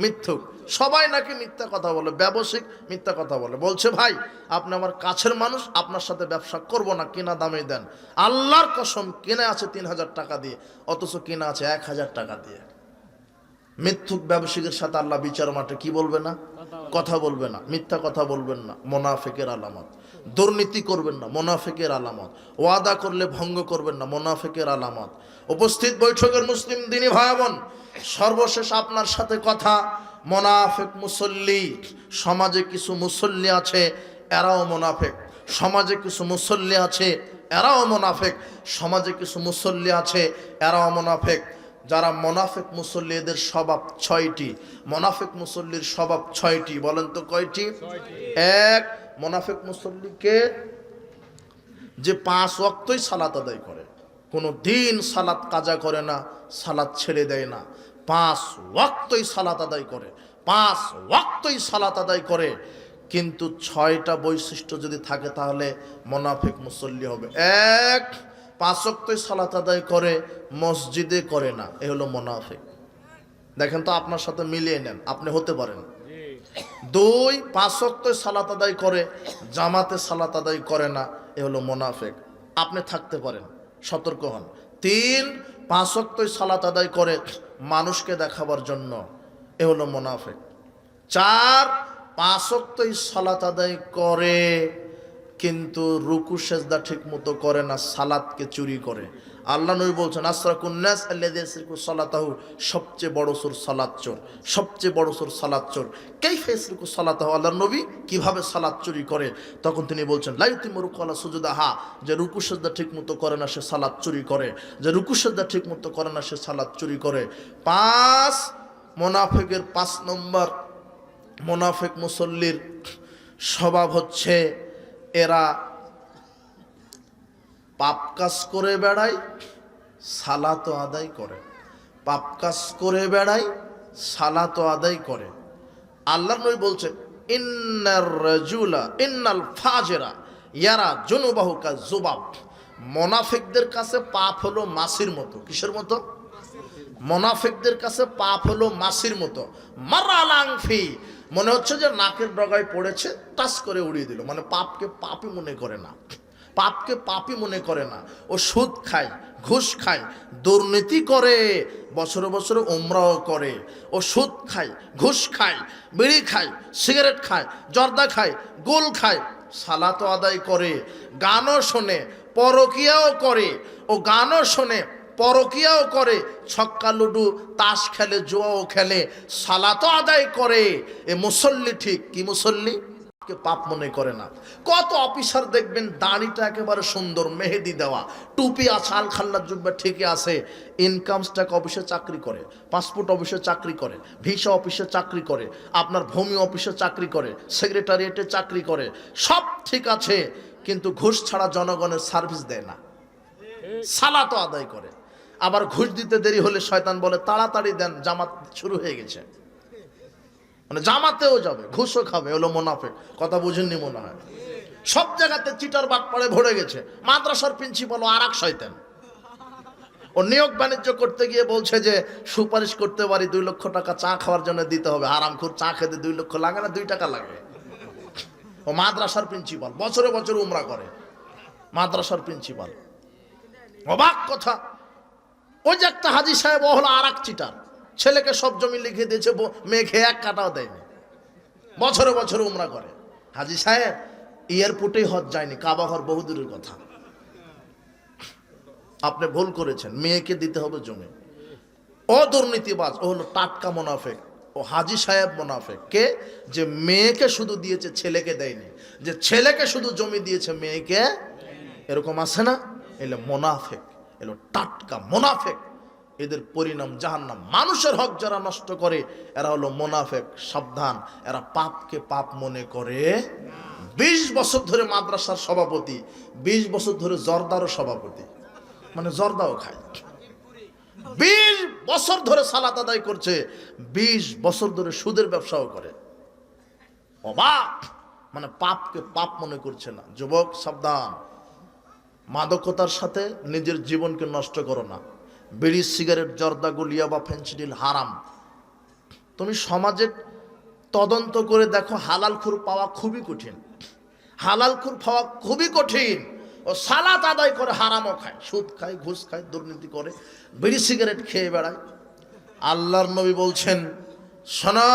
মিথ্যুক। সবাই নাকি মিথ্যা কথা বলে, ব্যবসায়িক মিথ্যা কথা বলে। বলছে, ভাই আপনি আমার কাছের মানুষ, আপনার সাথে ব্যবসা করব না, কিনা দামে দেন। আল্লাহর কসম, কিনে আছে ৩,০০০ টাকা দিয়ে, অথচ কিনা আছে ১,০০০ টাকা দিয়ে। মিথ্যুক ব্যবসায়ীদের সাথে আল্লাহ বিচার মাঠে কি বলবে না? কথা বলবে না, মিথ্যা কথা বলবেন না, মুনাফিকের আলামত। দুর্নীতি করবেন না, মুনাফিকের আলামত। ওয়াদা করলে ভঙ্গ করবেন না, মুনাফিকের আলামত। উপস্থিত বৈঠকের মুসলিম দিনী ভাই বোন, সর্বশেষ আপনার সাথে কথা, মুনাফিক মুসল্লি, সমাজে কিছু মুসল্লি আছে, এরাও মুনাফিক। সমাজে কিছু মুসল্লি আছে এরাও মুনাফিক, সমাজে কিছু মুসল্লি আছে এরাও মুনাফিক। যারা মুনাফিক মুসল্লি এদের স্বভাব 6টি। মুনাফিক মুসল্লির স্বভাব 6টি। বলেন তো কয়টি? 1, মুনাফিক মুসল্লিকে যে 5 ওয়াক্তই সালাত আদায় করে, কোনো দিন সালাত কাজা করে না, সালাত ছেড়ে দেয় না, 5 ওয়াক্তই সালাত আদায় করে, 5 ওয়াক্তই সালাত আদায় করে। কিন্তু 6টা বৈশিষ্ট্য যদি থাকে তাহলে মুনাফিক মুসল্লি হবে। 1, 5 ওয়াক্তই সালাত আদায় করে, মসজিদে করে না, এ হলো মুনাফিক। দেখেন তো আপনার সাথে মিলিয়ে নেন, আপনি হতে পারেন। 2, 5 ওয়াক্তই সালাত আদায় করে, জামাতে সালাত আদায় করে না, এ হলো মুনাফিক। আপনি থাকতে পারেন, সতর্ক হন। 3, 5 ওয়াক্তই সালাত আদায় করে মানুষকে দেখাবার জন্য, এ হলো মুনাফিক। 4, 5 ওয়াক্তই সালাত আদায় করে কিন্তু রুকু সেজদা ঠিক মতো করে না, সালাতকে চুরি করে। আল্লাহ নবী বলছেন আসরাকুন নাস আল্লাযী ইয়াসরিকু সালাতাহু, সবচেয়ে বড় চোর সালাত চোর, সবচেয়ে বড় চোর সালাত চোর। কাইফা ইয়াসরিকু সালাতাহু, আল্লাহ নবী কিভাবে সালাত চুরি করে? তখন তিনি বলছেন লা ইউতিমু রুকু ওয়ালা সুজুদাহা, যে রুকু সেজদা ঠিক মতো করে না সে সালাত চুরি করে, যে রুকু সেজদা ঠিক মতো করে না সে সালাত চুরি করে। 5, মুনাফিকের 5 নম্বর মুনাফিক মুসল্লির স্বভাব হচ্ছে এরা পাপ কাজ করে বেড়ায়, সালাতও আদায় করে। পাপ কাজ করে বেড়ায়, সালাতও আদায় করে। আল্লাহর নবী বলছেন ইন্নাল ফাজেরা ইয়ারা জুনুবাহু কাযুবাব, মুনাফিকদের কাছে পাপ হলো মাছির মতো। কিসের মতো? মুনাফিকদের কাছে পাপ হলো মাছির মতো। মারালাংফি, মনে হচ্ছে যে নাকের ডগায় পড়েছে, টাচ করে উড়িয়ে দিল। মানে পাপকে পাপই মনে করে না, পাপকে পাপই মনে করে না। ও সুদ খায়, ঘুষ খায়, দুর্নীতি করে, বছরে বছরে উমরাও করে। ও সুদ খায়, ঘুষ খায়, বিড়ি খায়, সিগারেট খায়, জর্দা খায়, গোল খায়, সালাতও আদায় করে, গানও শোনে, পরকিয়াও করে। ও গানও শোনে, পরকিয়াও করে, ছক্কা লুডু তাস খেলে, জুয়াও খেলে, সালাতও আদায় করে। এ মুসল্লি ঠিক। কি মুসল্লি? পাপ মনে করে না। কত অফিসার দেখবেন দাড়িটা একেবারে সুন্দর, মেহেদি দেওয়া, টুপি আছে, আলখাল্লার জুব্বা ঠিকই আছে, ইনকাম ট্যাক্স অফিসে চাকরি করে, পাসপোর্ট অফিসে চাকরি করে, ভিসা অফিসে চাকরি করে, আপনার ভূমি অফিসে চাকরি করে, সেক্রেটারিয়েটে চাকরি করে, সব ঠিক আছে, কিন্তু ঘুষ ছাড়া জনগণের সার্ভিস দেয় না, সালাতও আদায় করে। আবার ঘুষ দিতে দেরি হলে শয়তান বলে তাড়াতাড়ি দেন, জামাত শুরু হয়ে গেছে। মানে জামাতেও যাবে, ঘুষও খাবে, হলো মুনাফিক। কথা বুঝেননি মনে হয়। সব জায়গাতে চিটার বাটপাড়ে ভরে গেছে। মাদ্রাসার প্রিন্সিপাল আর এক শয়তান, ও নিয়োগ বাণিজ্য করতে গিয়ে বলছে যে সুপারিশ করতে পারি 2 লক্ষ টাকা চা খাওয়ার জন্য দিতে হবে। হারামখোর, চা খেতে 2 লক্ষ লাগে না, 2 টাকা লাগে। ও মাদ্রাসার প্রিন্সিপাল, বছরে বছরে উমরা করে, মাদ্রাসার প্রিন্সিপাল। অবাক কথা, ওই যে একটা হাজী সাহেব, ও হলো আর এক চিটার। ছেলেকে সব জমি লিখে দিয়েছে, মেঘে 1 কাটাও দেয়নি, বছরে বছরে উমরা করে। হাজী সাহেব এয়ারপোর্টেই হজ যায়নি, কাবা ঘর বহুদূরের কথা। আপনি ভুল করেছেন, মেয়েকে দিতে হবে জমি। ও দুর্নীতিবাজ, ও হলো টাটকা মুনাফিক। ও হাজী সাহেব মুনাফিক। কে? যে মেয়েকে শুধু দিয়েছে, ছেলেকে দেয়নি, যে ছেলেকে শুধু জমি দিয়েছে, মেয়েকে। এরকম আছে না? এলো মুনাফিক, এলো টাটকা মুনাফিক। এদের পরিণাম জাহান্নাম। মানুষের হক যারা নষ্ট করে এরা হলো মুনাফিক। সাবধান, এরা পাপকে পাপ মনে করে। 20 বছর ধরে মাদ্রাসার সভাপতি, 20 বছর ধরে জর্দারও সভাপতি, মানে জর্দাও খায়। 20 বছর ধরে সালাত আদায় করছে, 20 বছর ধরে সুদের ব্যবসাও করে। অবাক, মানে পাপকে পাপ মনে করছে না। যুবক সাবধান, মাদকতার সাথে নিজের জীবনকে নষ্ট করো না। বিড়ি, সিগারেট, জর্দা, গুলিয়া বা ফেন্সিডিল হারাম। তুমি সমাজে তদন্ত করে দেখো, হালালখোর পাওয়া খুবই কঠিন, হালালখোর পাওয়া খুবই কঠিন। ও সালাত আদায় করে, হারামও খায়, সুদ খায়, ঘুষ খায়, দুর্নীতি করে, বিড়ি সিগারেট খেয়ে বেড়ায়। আল্লাহর নবী বলছেন শোনা,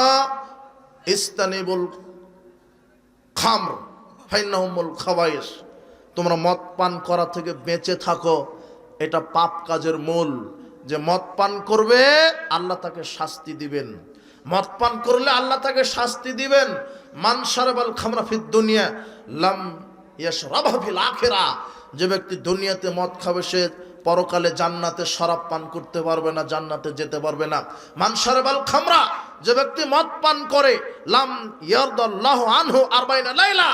ইস্তানিবুল খামর ফাইন্নাহুমুল খাবাইস, তোমরা মদ পান করা থেকে বেঁচে থাকো, এটা পাপ কাজের মূল। যে মদ পান করবে আল্লাহ তাকে শাস্তি দিবেন, মদ পান করলে আল্লাহ তাকে শাস্তি দিবেন। মান শারাবাল খামরা ফিদ দুনিয়া লাম ইয়াশরাবহা ফিল আখিরা, যে ব্যক্তি দুনিয়াতে মদ খাবে সে পরকালে জান্নাতে শরাব পান করতে পারবে না, জান্নাতে যেতে পারবে না। মান শারাবাল খামরা, যে ব্যক্তি মদ পান করে, লাম ইয়ারদাল্লাহু আনহু 40 লাইলা,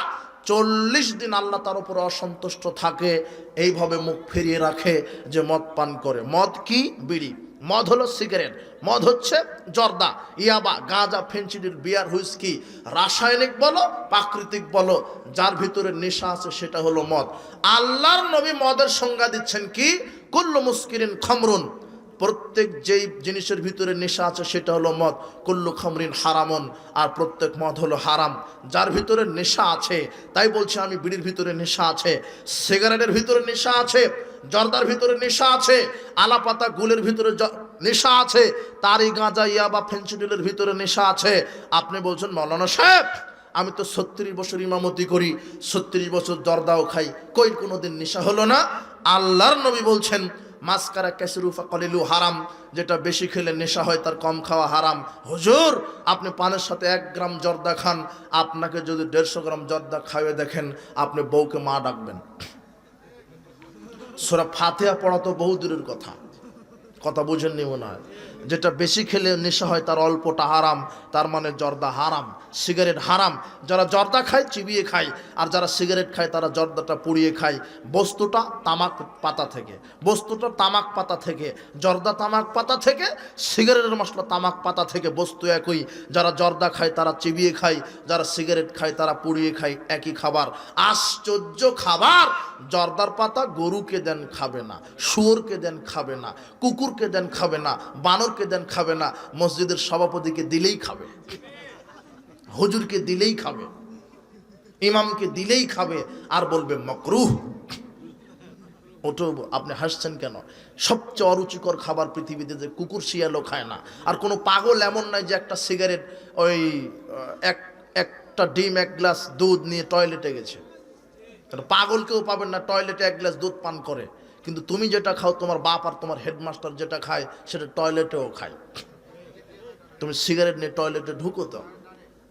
40 দিন আল্লাহ তার উপর অসন্তুষ্ট থাকে। এইভাবে মুখ ফিরিয়ে রাখে যে মদ পান করে। মদ কি? বিড়ি। মদ হলো সিগারেট, মদ হচ্ছে জর্দা, ইয়াবা, গাঁজা, ফেন্সিডিল, বিয়ার, হুইস্কি, রাসায়নিক বলো প্রাকৃতিক বলো, যার ভিতরে নেশা আছে সেটা হলো মদ। আল্লাহর নবী মদের সংজ্ঞা দিচ্ছেন কি? কুল্লু মুস্কিরিন খামরুন, প্রত্যেক যেই জিনিসের ভিতরে নেশা আছে সেটা হলো মদ। কুল্লু খামরিন হারামন, আর প্রত্যেক মদ হলো হারাম। যার ভিতরে নেশা আছে, তাই বলছে আমি বিড়ির ভিতরে নেশা আছে, সিগারেটের ভিতরে নেশা আছে, জর্দার ভিতরে নেশা আছে, আলাপাতা গুলের ভিতরে নেশা আছে, তারই গাঁজা ইয়াবা ফেন্সিডিলের ভিতরে নেশা আছে। আপনি বলছেন মৌলানা সাহেব আমি তো 36 বছর ইমামতি করি, 36 বছর জর্দাও খাই, কই কোনোদিন নেশা হলো না? আল্লাহর নবী বলছেন মাসকারা কাসরুফা কলিলু হারাম, যেটা বেশি খেলে নেশা হয় তার কম খাওয়া হারাম। হুজুর আপনি পানের সাথে 1 গ্রাম জর্দা খান, আপনাকে যদি 150 গ্রাম জর্দা খাইয়ে দেখেন আপনি বউকে মা ডাকবেন। সূরা ফাতিহা পড়া তো বহু দূরের কথা, কথা বুঝেননি মনে হয়। যেটা বেশি খেলে নেশা হয় তার অল্পটা হারাম, তার মানে জর্দা হারাম, সিগারেট হারাম। যারা জর্দা খায় চিবিয়ে খায়, আর যারা সিগারেট খায় তারা জর্দাটা পুড়িয়ে খায়। বস্তুটা তামাক পাতা থেকে, বস্তুটা তামাক পাতা থেকে, জর্দা তামাক পাতা থেকে, সিগারেটের মশলা তামাক পাতা থেকে, বস্তু একই। যারা জর্দা খায় তারা চিবিয়ে খায়, যারা সিগারেট খায় তারা পুড়িয়ে খায়, একই খাবার। আশ্চর্য খাবার! জর্দার পাতা গরুকে দেন খাবে না, শুয়োরকে দেন খাবে না, কুকুরকে দেন খাবে না, বানরকে দেন খাবে না, মসজিদের সভাপতিকে দিলেই খাবে, হুজুরকে দিলেই খাবে, ইমামকে দিলেই খাবে, আর বলবে মাকরুহ। ওটো আপনি হাসছেন কেন? সবচেয়ে অরুচিকর খাবার পৃথিবীতে যে কুকুর শিয়ালও খায় না। আর কোনো পাগল এমন নয় যে একটা সিগারেট, ওই একটা ডিম 1 গ্লাস দুধ নিয়ে টয়লেটে গেছে। পাগলকেও পাবেন না টয়লেটে 1 গ্লাস দুধ পান করে। কিন্তু তুমি যেটা খাও, তোমার বাপ আর তোমার হেডমাস্টার যেটা খায় সেটা টয়লেটেও খায়। তুমি সিগারেট নিয়ে টয়লেটে ঢুকো তো?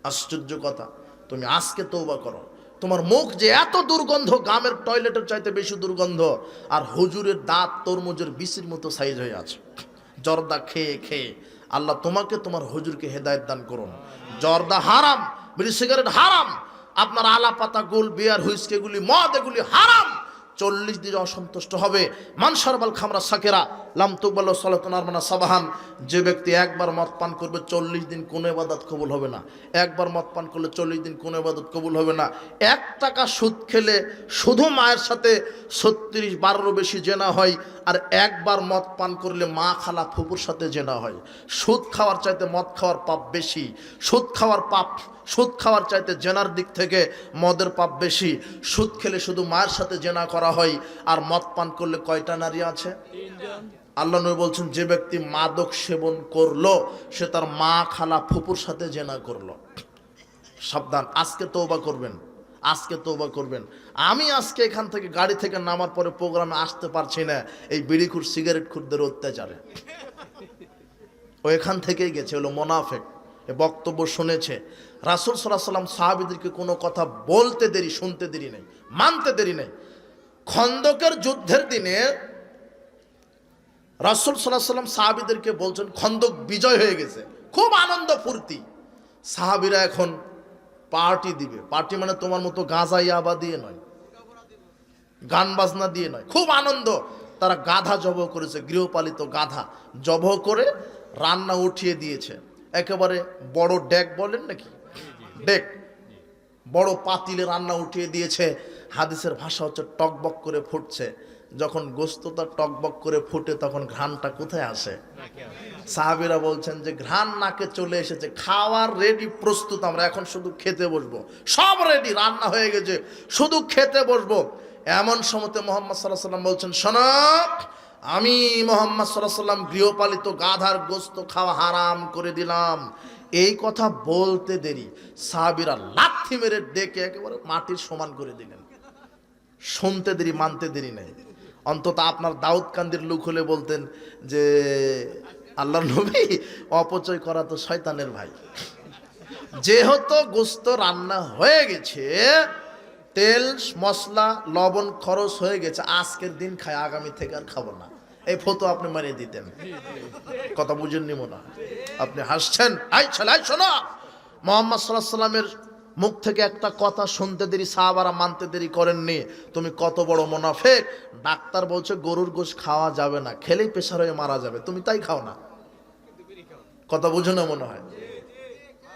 আশ্চর্য কথা। তুমি আজকে তওবা করো, তোমার মুখ যে এত দুর্গন্ধ, গ্রামের টয়লেটের চাইতে বেশি দুর্গন্ধ, আর হুজুরের দাঁত তরমুজের বিচির মতো সাইজ হয়ে আছে জর্দা খেয়ে খেয়ে। আল্লাহ তোমাকে তোমার হুজুরকে হেদায়েত দান করুন। জর্দা হারাম, বিড়ি সিগারেট হারাম, আপনার আলাপাতা গুল, বিয়ার, হুইস্কি, এগুলি মদ, এগুলি হারাম। 40 দিন অসন্তুষ্ট হবে। মান শারবাল খামরা সাকেরা লাম তুকবাল সালাতুন আরমানা সাবাহান, যে ব্যক্তি একবার মদ পান করবে 40 দিন কোনো ইবাদত কবুল হবে না। একবার মদ পান করলে 40 দিন কোনো ইবাদত কবুল হবে না। 1 টাকা সুদ খেলে শুধু মায়ের সাথে 36-12 বেশি জেনা হয়, আর একবার মদ পান করলে মা, খালা, ফুপুর সাথে জেনা হয়। সুদ খাওয়ার চাইতে মদ খাওয়ার পাপ বেশি। সুদ খাওয়ার চাইতে জেনার দিক থেকে মদের পাপ বেশি। সুদ খেলে শুধু মায়ের সাথে জেনা করা হয়, আর মদ পান করলে কয়টা নারী আছে? 3 জন। আল্লাহ নবী বলছেন যে ব্যক্তি মাদক সেবন করলো সে তার মা, খালা, ফুপুর সাথে জেনা করলো। সাবধান, আজকে তওবা করবেন, আজকে তওবা করবেন। আমি আজকে এখান থেকে গাড়ি থেকে নামার পরে প্রোগ্রামে আসতে পারছি না এই বিড়িখুর, সিগারেট খুরদের অত্যাচারে। ও এখান থেকেই গেছে, হলো মোনাফেক। এ বক্তব্য শুনেছে। রাসূল সাল্লাল্লাহু আলাইহি ওয়াসাল্লাম সাহাবীদেরকে কোনো কথা বলতে দেরি, শুনতে দেরি নেই, মানতে দেরি নেই। খন্দকের যুদ্ধের দিনে রাসূল সাল্লাল্লাহু আলাইহি ওয়াসাল্লাম সাহাবীদেরকে বলছেন খন্দক বিজয় হয়ে গেছে, খুব আনন্দ ফুর্তি। সাহাবীরা এখন পার্টি দিবে। পার্টি মানে তোমার মতো গাঁজা ইয়াবা দিয়ে নয়, গান বাজনা দিয়ে নয়, খুব আনন্দ। তারা গাধা জবাহ করেছে, গৃহপালিত গাধা জবাহ করে রান্না উঠিয়ে দিয়েছে। একেবারে বড় ডেক বলেন নাকি, ডেক, বড় পাতিলে রান্না উঠিয়ে দিয়েছে। হাদিসের ভাষা হচ্ছে টকবক করে ফুটছে। যখন গোস্তটা টকবক করে ফুটে তখন ঘ্রাণটা কোথায় আসে? সাহাবীরা বলছেন যে ঘ্রাণ নাকে চলে এসেছে, খাওয়ার রেডি, প্রস্তুত, আমরা এখন শুধু খেতে বসবো, সব রেডি, রান্না হয়ে গেছে, শুধু খেতে বসবো। এমন সময়তে মুহাম্মদ সাল্লাল্লাহু আলাইহি ওয়াসাল্লাম বলছেন, শোনো, আমি মুহাম্মদ সাল্লাল্লাহু আলাইহি ওয়াসাল্লাম গৃহপালিত গাধার গোস্ত খাওয়া হারাম করে দিলাম। এই কথা বলতে দেরি সাহাবীরা লাথি মেরে ডেকে একেবারে মাটির সমান করে দিলেন। শুনতে দেরি, মানতে দেরি নেই। অন্তত আপনার দাউদকান্দির লোক হলে বলতেন যে আল্লাহর নবী, অপচয় করা তো শয়তানের ভাই। যেহেতু গোস্ত রান্না হয়ে গেছে তেল মশলা লবণ খরচ হয়ে গেছে, আজকের দিন খাই, আগামী থেকে আর খাবো না, এই ফটো আপনি মারিয়ে দিতেন। কথা বুঝেননি মনে হয়, আপনি হাসছেন। আই ছেলে শোনো, মুহাম্মদ সাল্লাল্লাহু আলাইহি সাল্লামের মুখ থেকে একটা কথা শুনতে দেরি, সাহাবারা মানতে দেরি করেননি। তুমি কত বড় মুনাফিক, ডাক্তার বলছে গরুর গোশত খাওয়া যাবে না, খেলেই প্রেসার হয়ে মারা যাবে, তুমি তাই খাও না। কথা বুঝো না মনে হয়।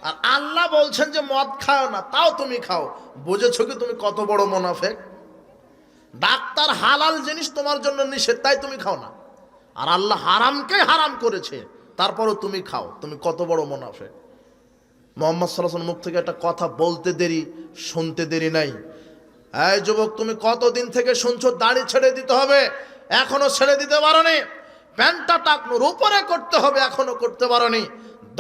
আর আল্লাহ বলছেন যে মদ খাও না, তাও তুমি খাও, বুঝেছো কি তুমি কত বড় মুনাফিক? ডাক্তার হালাল জিনিস তোমার জন্য নিষেধ, তাই তুমি খাও না, আর আল্লাহ হারামকে হারাম করেছে, তারপরও তুমি খাও, তুমি কত বড় মুনাফিক। মুহাম্মদ সাল্লাল্লাহু আলাইহি ওয়াসাল্লাম মুখ থেকে একটা কথা বলতে দেরি, শুনতে দেরি নাই। এই যুবক, তুমি কতদিন থেকে শুনছো দাড়ি ছেড়ে দিতে হবে, এখনো ছেড়ে দিতে পারোনি? প্যান্টটা টাকনুর উপরে করতে হবে, এখনো করতে পারোনি?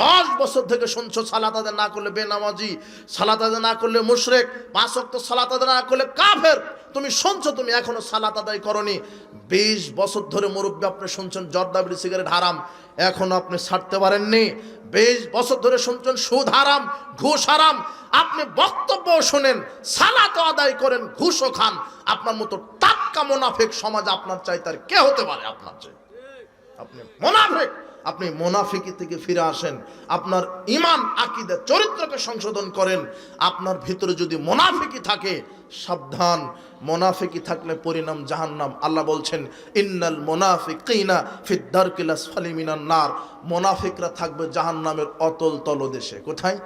10 বছর থেকে শুনছো সালাত আদায় না করলে বেনামাজি, সালাত আদায় না করলে মুশরিক, 5 ওয়াক্ত সালাত আদায় না করলে কাফের, তুমি শুনছো, তুমি এখনো সালাত আদায় করনি। 20 বছর ধরে মুরব্বী আপনি শুনছেন জর্দা বিড়ি সিগারেট হারাম, এখনো আপনি ছাড়তে পারেননি। 20 বছর ধরে শুনছেন সুদ হারাম, ঘুষ হারাম, আপনি বক্তব্য শোনেন, সালাত আদায় করেন, ঘুষও খান। আপনার মতো টাটকা মুনাফিক সমাজ আপনার চাইতে আর কে হতে পারে? আপনার চাই আপনি মুনাফিক। আপনি মুনাফিকি থেকে ফিরে আসেন, আপনার ঈমান আকীদা চরিত্রকে সংশোধন করেন। আপনার ভিতরে যদি মুনাফিকি থাকে, সাবধান, মুনাফিকি থাকলে পরিণাম জাহান্নাম। আল্লাহ বলছেন ইন্নাল মুনাফিকিনা ফিদ দারকিল আসফালি মিনান নার, মুনাফিকরা থাকবে জাহান্নামের অতল তলদেশে। কোথায়?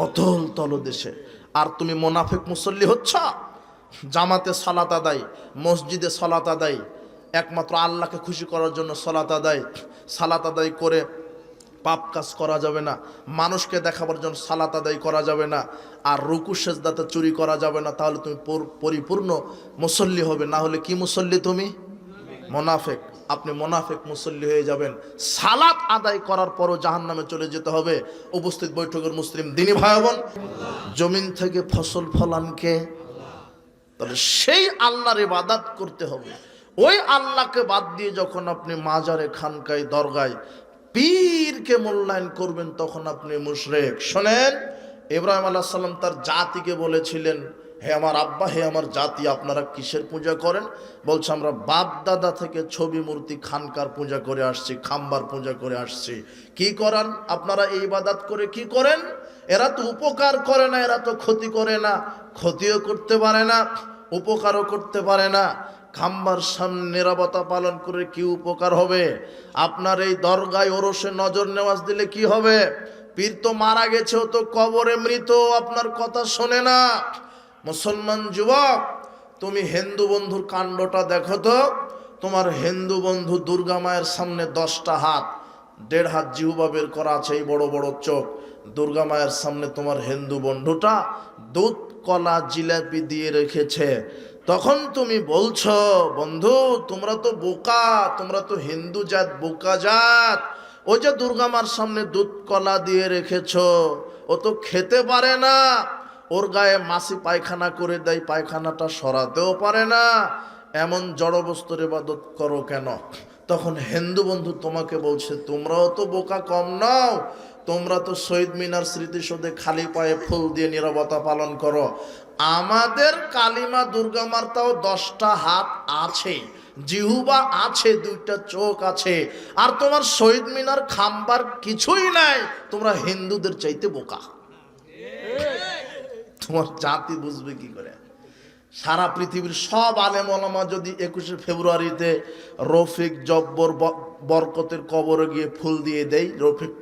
অতল তলদেশে। আর তুমি মুনাফিক মুসল্লি হচ্ছ, জামাতে সালাত আদায়, মসজিদে সালাত আদায়, একমাত্র আল্লাহকে খুশি করার জন্য সালাত আদায়, সালাত আদায় করে পাপ কাজ করা যাবে না, মানুষকে দেখাবার জন্য সালাত আদায় করা যাবে না, আর রুকু সেজদাতে চুরি করা যাবে না, তাহলে তুমি পরিপূর্ণ মুসল্লি হবে। না হলে কি মুসল্লি? তুমি মুনাফিক। আপনি মুনাফিক মুসল্লি হয়ে যাবেন। সালাত আদায় করার পরও জাহান্নামে চলে যেতে হবে। উপস্থিত বৈঠকের মুসলিম দিনী ভাই বোন, জমিন থেকে ফসল ফলানকে, তাহলে সেই আল্লাহর ইবাদত করতে হবে। ওই আল্লাহকে বাদ দিয়ে যখন আপনি মাজারে, খানকায়, দরগায় পীরকে মূল্যায়ন করবেন, তখন আপনি মুশরিক। শোনেন, ইব্রাহিম আলাইহিস সালাম তার জাতিকে বলেছিলেন, হে আমার আব্বা, হে আমার জাতি, আপনারা কিসের পূজা করেন? বলছে আমরা বাপ দাদা থেকে ছবি মূর্তি খানকার পূজা করে আসছি, খাম্বার পূজা করে আসছি। কি করান আপনারা? এই ইবাদত করে কি করেন? এরা তো উপকার করে না, এরা তো ক্ষতি করে না, ক্ষতিও করতে পারে না, উপকারও করতে পারে না। খাম্বার সামনে নিরাপত্তা পালন করে কি উপকার হবে? আপনার এই দরগায় ওরসে নজর নেওয়াজ দিলে কি হবে? পীর তো মারা গেছে, ও তো কবরে মৃত, আপনার কথা শোনে না। মুসলমান যুবক, তুমি হিন্দু বন্ধুর কাণ্ডটা দেখো তো। তোমার হিন্দু বন্ধু দুর্গা মায়ের সামনে 10টা হাত, 1.5 হাত জিহ্বা বের করা আছে, এই বড় বড় চোখ। দুর্গা মায়ের সামনে তোমার হিন্দু বন্ধুটা দুধ, কলা, জিলাপি দিয়ে রেখেছে। তখন তুমি বলছো, বন্ধু তোমরা তো বোকা, তোমরা তো হিন্দু জাত, বোকা জাত। ওই যে দুর্গা মার সামনে দুধ কলা দিয়ে রেখেছো, ও তো খেতে পারে না, ওর গায়ে মাছি পায়খানা করে দেয়, পায়খানাটা সরাতেও পারে না, এমন জড় বস্তুর ইবাদত করো কেন? তখন হিন্দু বন্ধু তোমাকে বলছে, তোমরাও তো বোকা কম নাও, তোমরা তো শহীদ মিনার স্মৃতিসৌধে খালি পায়ে ফুল দিয়ে নীরবতা পালন করো। আমাদের কালিমা দুর্গা মার তাও 10টা হাত আছে, জিহুবা আছে, 2টা চোখ আছে, আর তোমার শহীদ মিনার খাম্বার কিছুই নাই। তোমরা হিন্দুদের চাইতে বোকা। তোমার জাতি বুঝবে কি করে? সারা পৃথিবীর সব আলেম ওলামা যদি 21শে ফেব্রুয়ারিতে রফিক জব্বর বরকতের কবরে গিয়ে ফুল দিয়ে দেয়, রফিক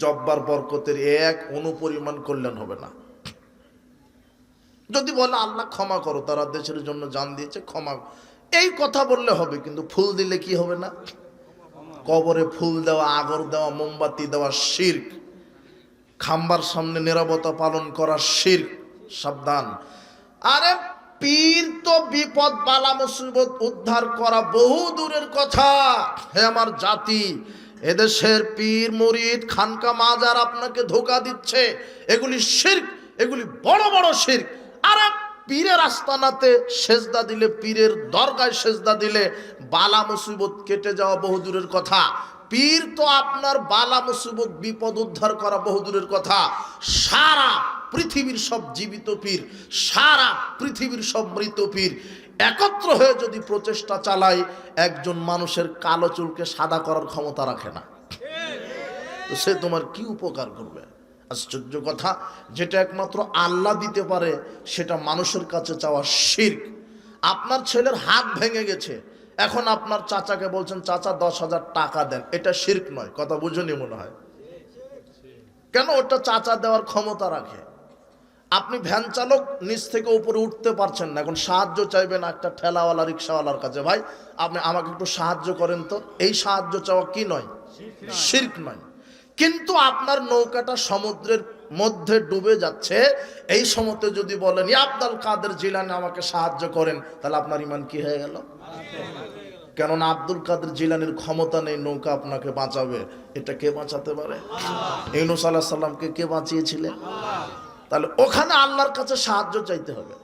জব্বার বরকতের 1 অনুপরিমাণ কল্যাণ হবে না। যদি বলে আল্লাহ ক্ষমা করো, তারা দেশের জন্য জান দিয়েছে, ক্ষমা, এই কথা বললে হবে, কিন্তু ফুল দিলে কি হবে না? কবরে ফুল দেওয়া, আগর দেওয়া, মোমবাতি দেওয়া শিরক। খাম্বার সামনে নীরবতা পালন করা শিরক। সাবধান। আরে পীর তো বিপদ বালা মুসিবত উদ্ধার করা বহু দূরের কথা। হে আমার জাতি, এদেশের পীর মুরিদ খানকা মাজার আপনাকে ধোঁকা দিচ্ছে, এগুলি শিরক, এগুলি বড় বড় শিরক। আরে পীরের আস্তানাতে সেজদা দিলে, পীরের দরগায় সেজদা দিলে বালা মুসিবত কেটে যাওয়া বহু দূরের কথা। পীর তো আপনার বালা মুসিবত বিপদ উদ্ধার করা বহু দূরের কথা। সারা পৃথিবীর সব জীবিত পীর, সারা পৃথিবীর সব মৃত পীর একত্র হয়ে যদি প্রচেষ্টা চালায়, একজন মানুষের কালো চুলকে সাদা করার ক্ষমতা রাখে না। তো সে তোমার কি উপকার করবে? আশ্চর্য কথা, যেটা একমাত্র আল্লাহ দিতে পারে সেটা মানুষের কাছে চাওয়া শিরক। আপনার ছেলের হাত ভেঙে গেছে, এখন আপনার চাচাকে বলছেন চাচা 10,000 টাকা দেন, এটা শিরক নয়? কথা বুঝুনি মনে হয়? কেন? ওটা চাচা দেওয়ার ক্ষমতা রাখে। আপনি ভ্যান চালক, নিচ থেকে উপরে উঠতে পারছেন না, এখন সাহায্য চাইবেন একটা ঠেলাওয়ালা রিক্সাওয়ালার কাছে, ভাই আপনি আমাকে একটু সাহায্য করেন তো। এই সাহায্য চাওয়া কি নয়? শিরক নয়। কিন্তু আপনার নৌকাটা সমুদ্রের মধ্যে ডুবে যাচ্ছে, এই সময়তে যদি বলেন ইয়া আব্দুল কাদের জিলানী আমাকে সাহায্য করেন, তাহলে আপনার ঈমান কি হয়ে গেল? কেননা আব্দুল কাদের জিলানীর ক্ষমতা নেই নৌকা আপনাকে বাঁচাবে। এটা কে বাঁচাতে পারে? ইউনূস আলাইহিস সালামকে কে বাঁচিয়েছিলেন? তাহলে ওখানে আল্লাহর কাছে সাহায্য চাইতে হবে।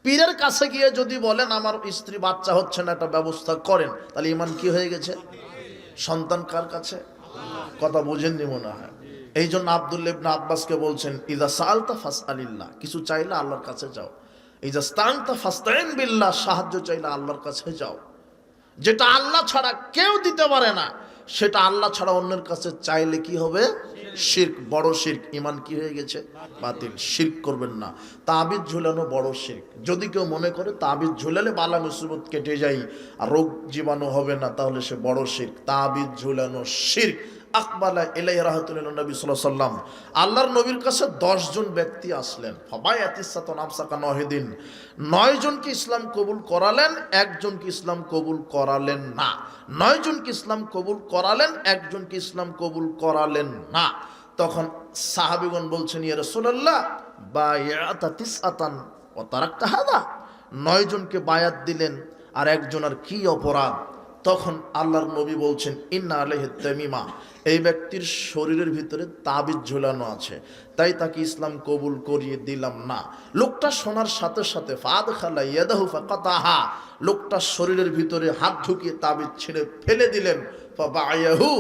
পীরের কাছে গিয়ে যদি বলেন আমার স্ত্রী বাচ্চা হচ্ছে না, একটা ব্যবস্থা করেন, তাহলে ঈমান কি হয়ে গেছে? সন্তান কার কাছে? কথা বুঝেননি মনে হয়। এই জন্য আব্দুল্লাহ ইবনে আব্বাসকে বলছেন ইযা সাআলতা ফাসআলিল্লাহ, কিছু চাইলে আল্লাহর কাছে যাও। ইযা ইসতাআনতা ফাসতাইন বিল্লাহ, সাহায্য চাইলে আল্লাহর কাছে যাও। যেটা আল্লাহ ছাড়া কেউ দিতে পারে না, সেটা আল্লাহ ছাড়া অন্যের কাছে চাইলে কি হবে? শিরক, বড় শিরক। ঈমান কি হয়ে গেছে? বাতিল। শিরক করবেন না। তাবিজ ঝুলানো বড় শিরক। যদি কেউ মনে করে তাবিজ ঝুলালে বালা মুসিবত কেটে যায় আর রোগ জীবাণু হবে না, তাহলে সে বড় শিরক। তাবিজ ঝুলানো শিরক। আকবালা ইলাইহি রাহমাতুল্লাহ নবী সাল্লাল্লাহু আলাইহি ওয়াসাল্লাম, আল্লাহর নবীর কাছে 10 জন ব্যক্তি আসলেন। ফাবায়াতিসাতুন আমসাকা 9 দিন, 9 জনকে ইসলাম কবুল করালেন, একজনকে ইসলাম কবুল করালেন না। 9 জনকে ইসলাম কবুল করালেন, একজনকে ইসলাম কবুল করালেন না। তখন সাহাবীগণ বলছেন ইয়া রাসূলুল্লাহ বায়াতা তিসআতান ওয়া তারাকতা হাদা, 9 জনকে বায়াত দিলেন আর একজনের কি অপরাধ? তখন আল্লাহর নবী বলছেন ইন্না আলাইহি তামিমা, এই ব্যক্তির শরীরের ভিতরে তাবিজ ঝুলানো আছে, তাই তাকে ইসলাম কবুল করিয়ে দিলাম না। লোকটা শোনার সাথে সাথে ফাদখালা ইয়াদাহু ফাকাতাহা, লোকটা শরীরের ভিতরে হাত ঢুকিয়ে তাবিজ ছিঁড়ে ফেলে দিলেন। ফাবায়াহু,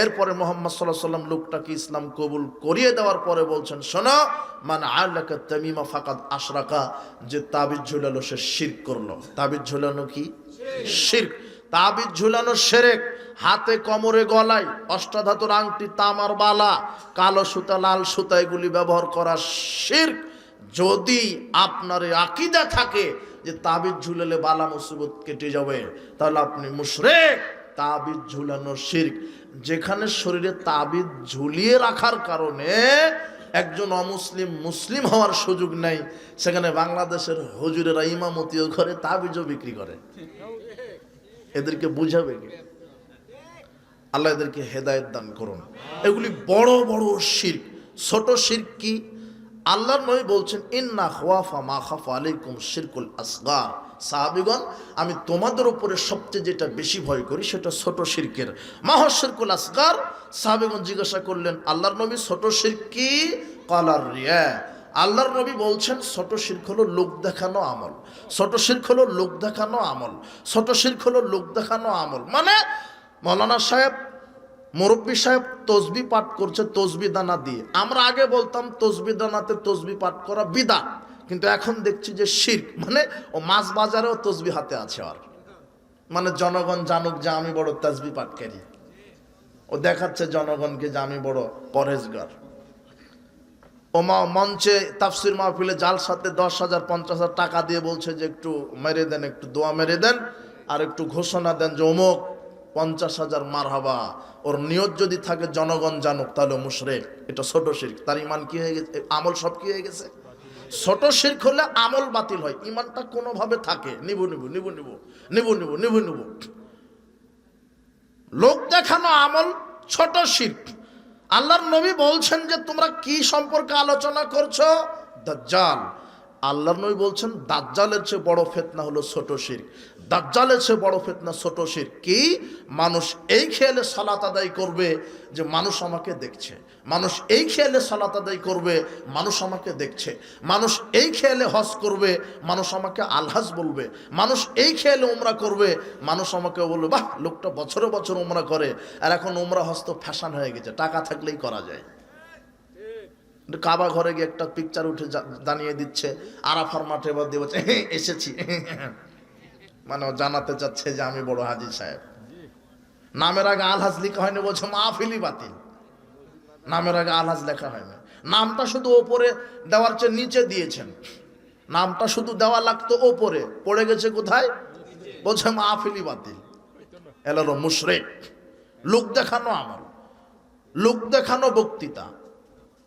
এরপরে মুহাম্মদ সাল্লাল্লাহু আলাইহি ওয়াসাল্লাম লোকটাকে ইসলাম কবুল করিয়ে দেওয়ার পরে বলছেন শোনো, মান আলাকা তামিমা ফাকাদ আশরাকা, যে তাবিজ ঝুলালো সে শিরক করলো। তাবিজ ঝুলানো কি? শিরক। তাবিজ ঝুলানো শিরক। হাতে, কোমরে, গলায় অষ্টাধাতুর আংটি, তামার বালা, কালো সুতা, লাল সুতা এগুলি ব্যবহার করা শিরক। যদি আপনার আকীদা থাকে যে তাবিজ ঝুলালে বালা মুসিবত কেটে যাবে, তাহলে আপনি মুশরিক। তাবিজ ঝুলানো শিরক। যেখানে শরীরে তাবিজ ঝুলিয়ে রাখার কারণে একজন অমুসলিম মুসলিম হওয়ার সুযোগ নাই, সেখানে বাংলাদেশের হুজুরেরা ইমামতিও করে, তাবিজও বিক্রি করে। এদেরকে বুঝাবে কে? আল্লাহ এদেরকে হেদায়েত দান করুন। এগুলি বড় বড় শিরক। ছোট শিরক কি? আল্লাহর নবী বলছেন ইন্না খাওয়াফা মা খাফা আলাইকুম শিরকুল আসগার, সাহাবীগণ আমি তোমাদের উপরে সবচেয়ে যেটা বেশি ভয় করি সেটা ছোট শিরকের। মা হুয়া শিরকুল আসগার, সাহাবীগণ জিজ্ঞাসা করলেন আল্লাহর নবী ছোট শিরক কি? ক্বালার রিয়া, আল্লাহর নবী বলছেন ছোট শিরক হলো লোক দেখানো আমল। ছোট শিরক হলো লোক দেখানো আমল। ছোট শিরক হলো লোক দেখানো আমল। মানে মৌলানা সাহেব, মুরব্বী সাহেব তসবি পাঠ করছে তসবি দানা দিয়ে। আমরা আগে বলতাম তসবি দানাতে তসবি পাঠ করা বিদআত, কিন্তু এখন দেখছি যে শিরক। মানে ও মাছ বাজারেও তসবি হাতে আছে, আর মানে জনগণ জানুক যে আমি বড় তসবি পাঠকারী। ও দেখাচ্ছে জনগণকে যে আমি বড় পরহেজগার। ও মঞ্চে তাফসির মাহফিলে জালসাতে 10,000 50,000 টাকা দিয়ে বলছে যে একটু মেরে দেন, একটু দোয়া মেরে দেন, আর একটু ঘোষণা দেন যে অমুক 50,000 মারহাবা। ওর নিয়ত যদি থাকে জনগণ জানুক, তাহলে মুশরিক। এটা ছোট শিরক। তার ঈমান কি হয়ে গেছে? আমল সব কি হয়ে গেছে? ছোট শিরক হলে আমল বাতিল হয়, ঈমানটা কোনোভাবে থাকে। নিবু লোক দেখানো আমল ছোট শিরক। আল্লাহর নবী বলছেন যে তোমরা কি সম্পর্কে আলোচনা করছো? দাজ্জাল। আল্লাহর নবী বলছেন দাজ্জালের চেয়ে বড় ফিতনা হলো ছোট শিরক। দাজ্জালের চেয়ে বড় ফিতনা ছোট শিরক। কি? মানুষ এই খেয়ালে সালাত আদায় করবে যে মানুষ আমাকে দেখছে। মানুষ এই খেয়ালে সালাত আদায় করবে মানুষ আমাকে দেখছে। মানুষ এই খেয়ালে হজ করবে মানুষ আমাকে আলহাজ বলবে। মানুষ এই খেয়ালে উমরা করবে মানুষ আমাকে বলবে বাহ লোকটা বছরে বছর উমরা করে। আর এখন উমরা হজ তো ফ্যাশন হয়ে গেছে, টাকা থাকলেই করা যায়। কাবা ঘরে গিয়ে একটা পিকচার উঠে জানিয়ে দিচ্ছে, আরাফার মাঠে এবার দিয়ে বলছে এসেছি, মানে জানাতে চাচ্ছে যে আমি বড় হাজী সাহেব। নামের আগে আলহাজ লেখা হয়নি, বলছে মাহফিলি বাতিল। নামের আগে আলহাজ লেখা হয়নি, নামটা শুধু ওপরে দেওয়ার চেয়ে নিচে দিয়েছেন। নামটা শুধু দেওয়া লাগতো ওপরে, পড়ে গেছে কোথায়? বলছে মাহফিলি বাতিল। এলো মুশরিক, লোক দেখানো আমল, লোক দেখানো বক্তৃতা।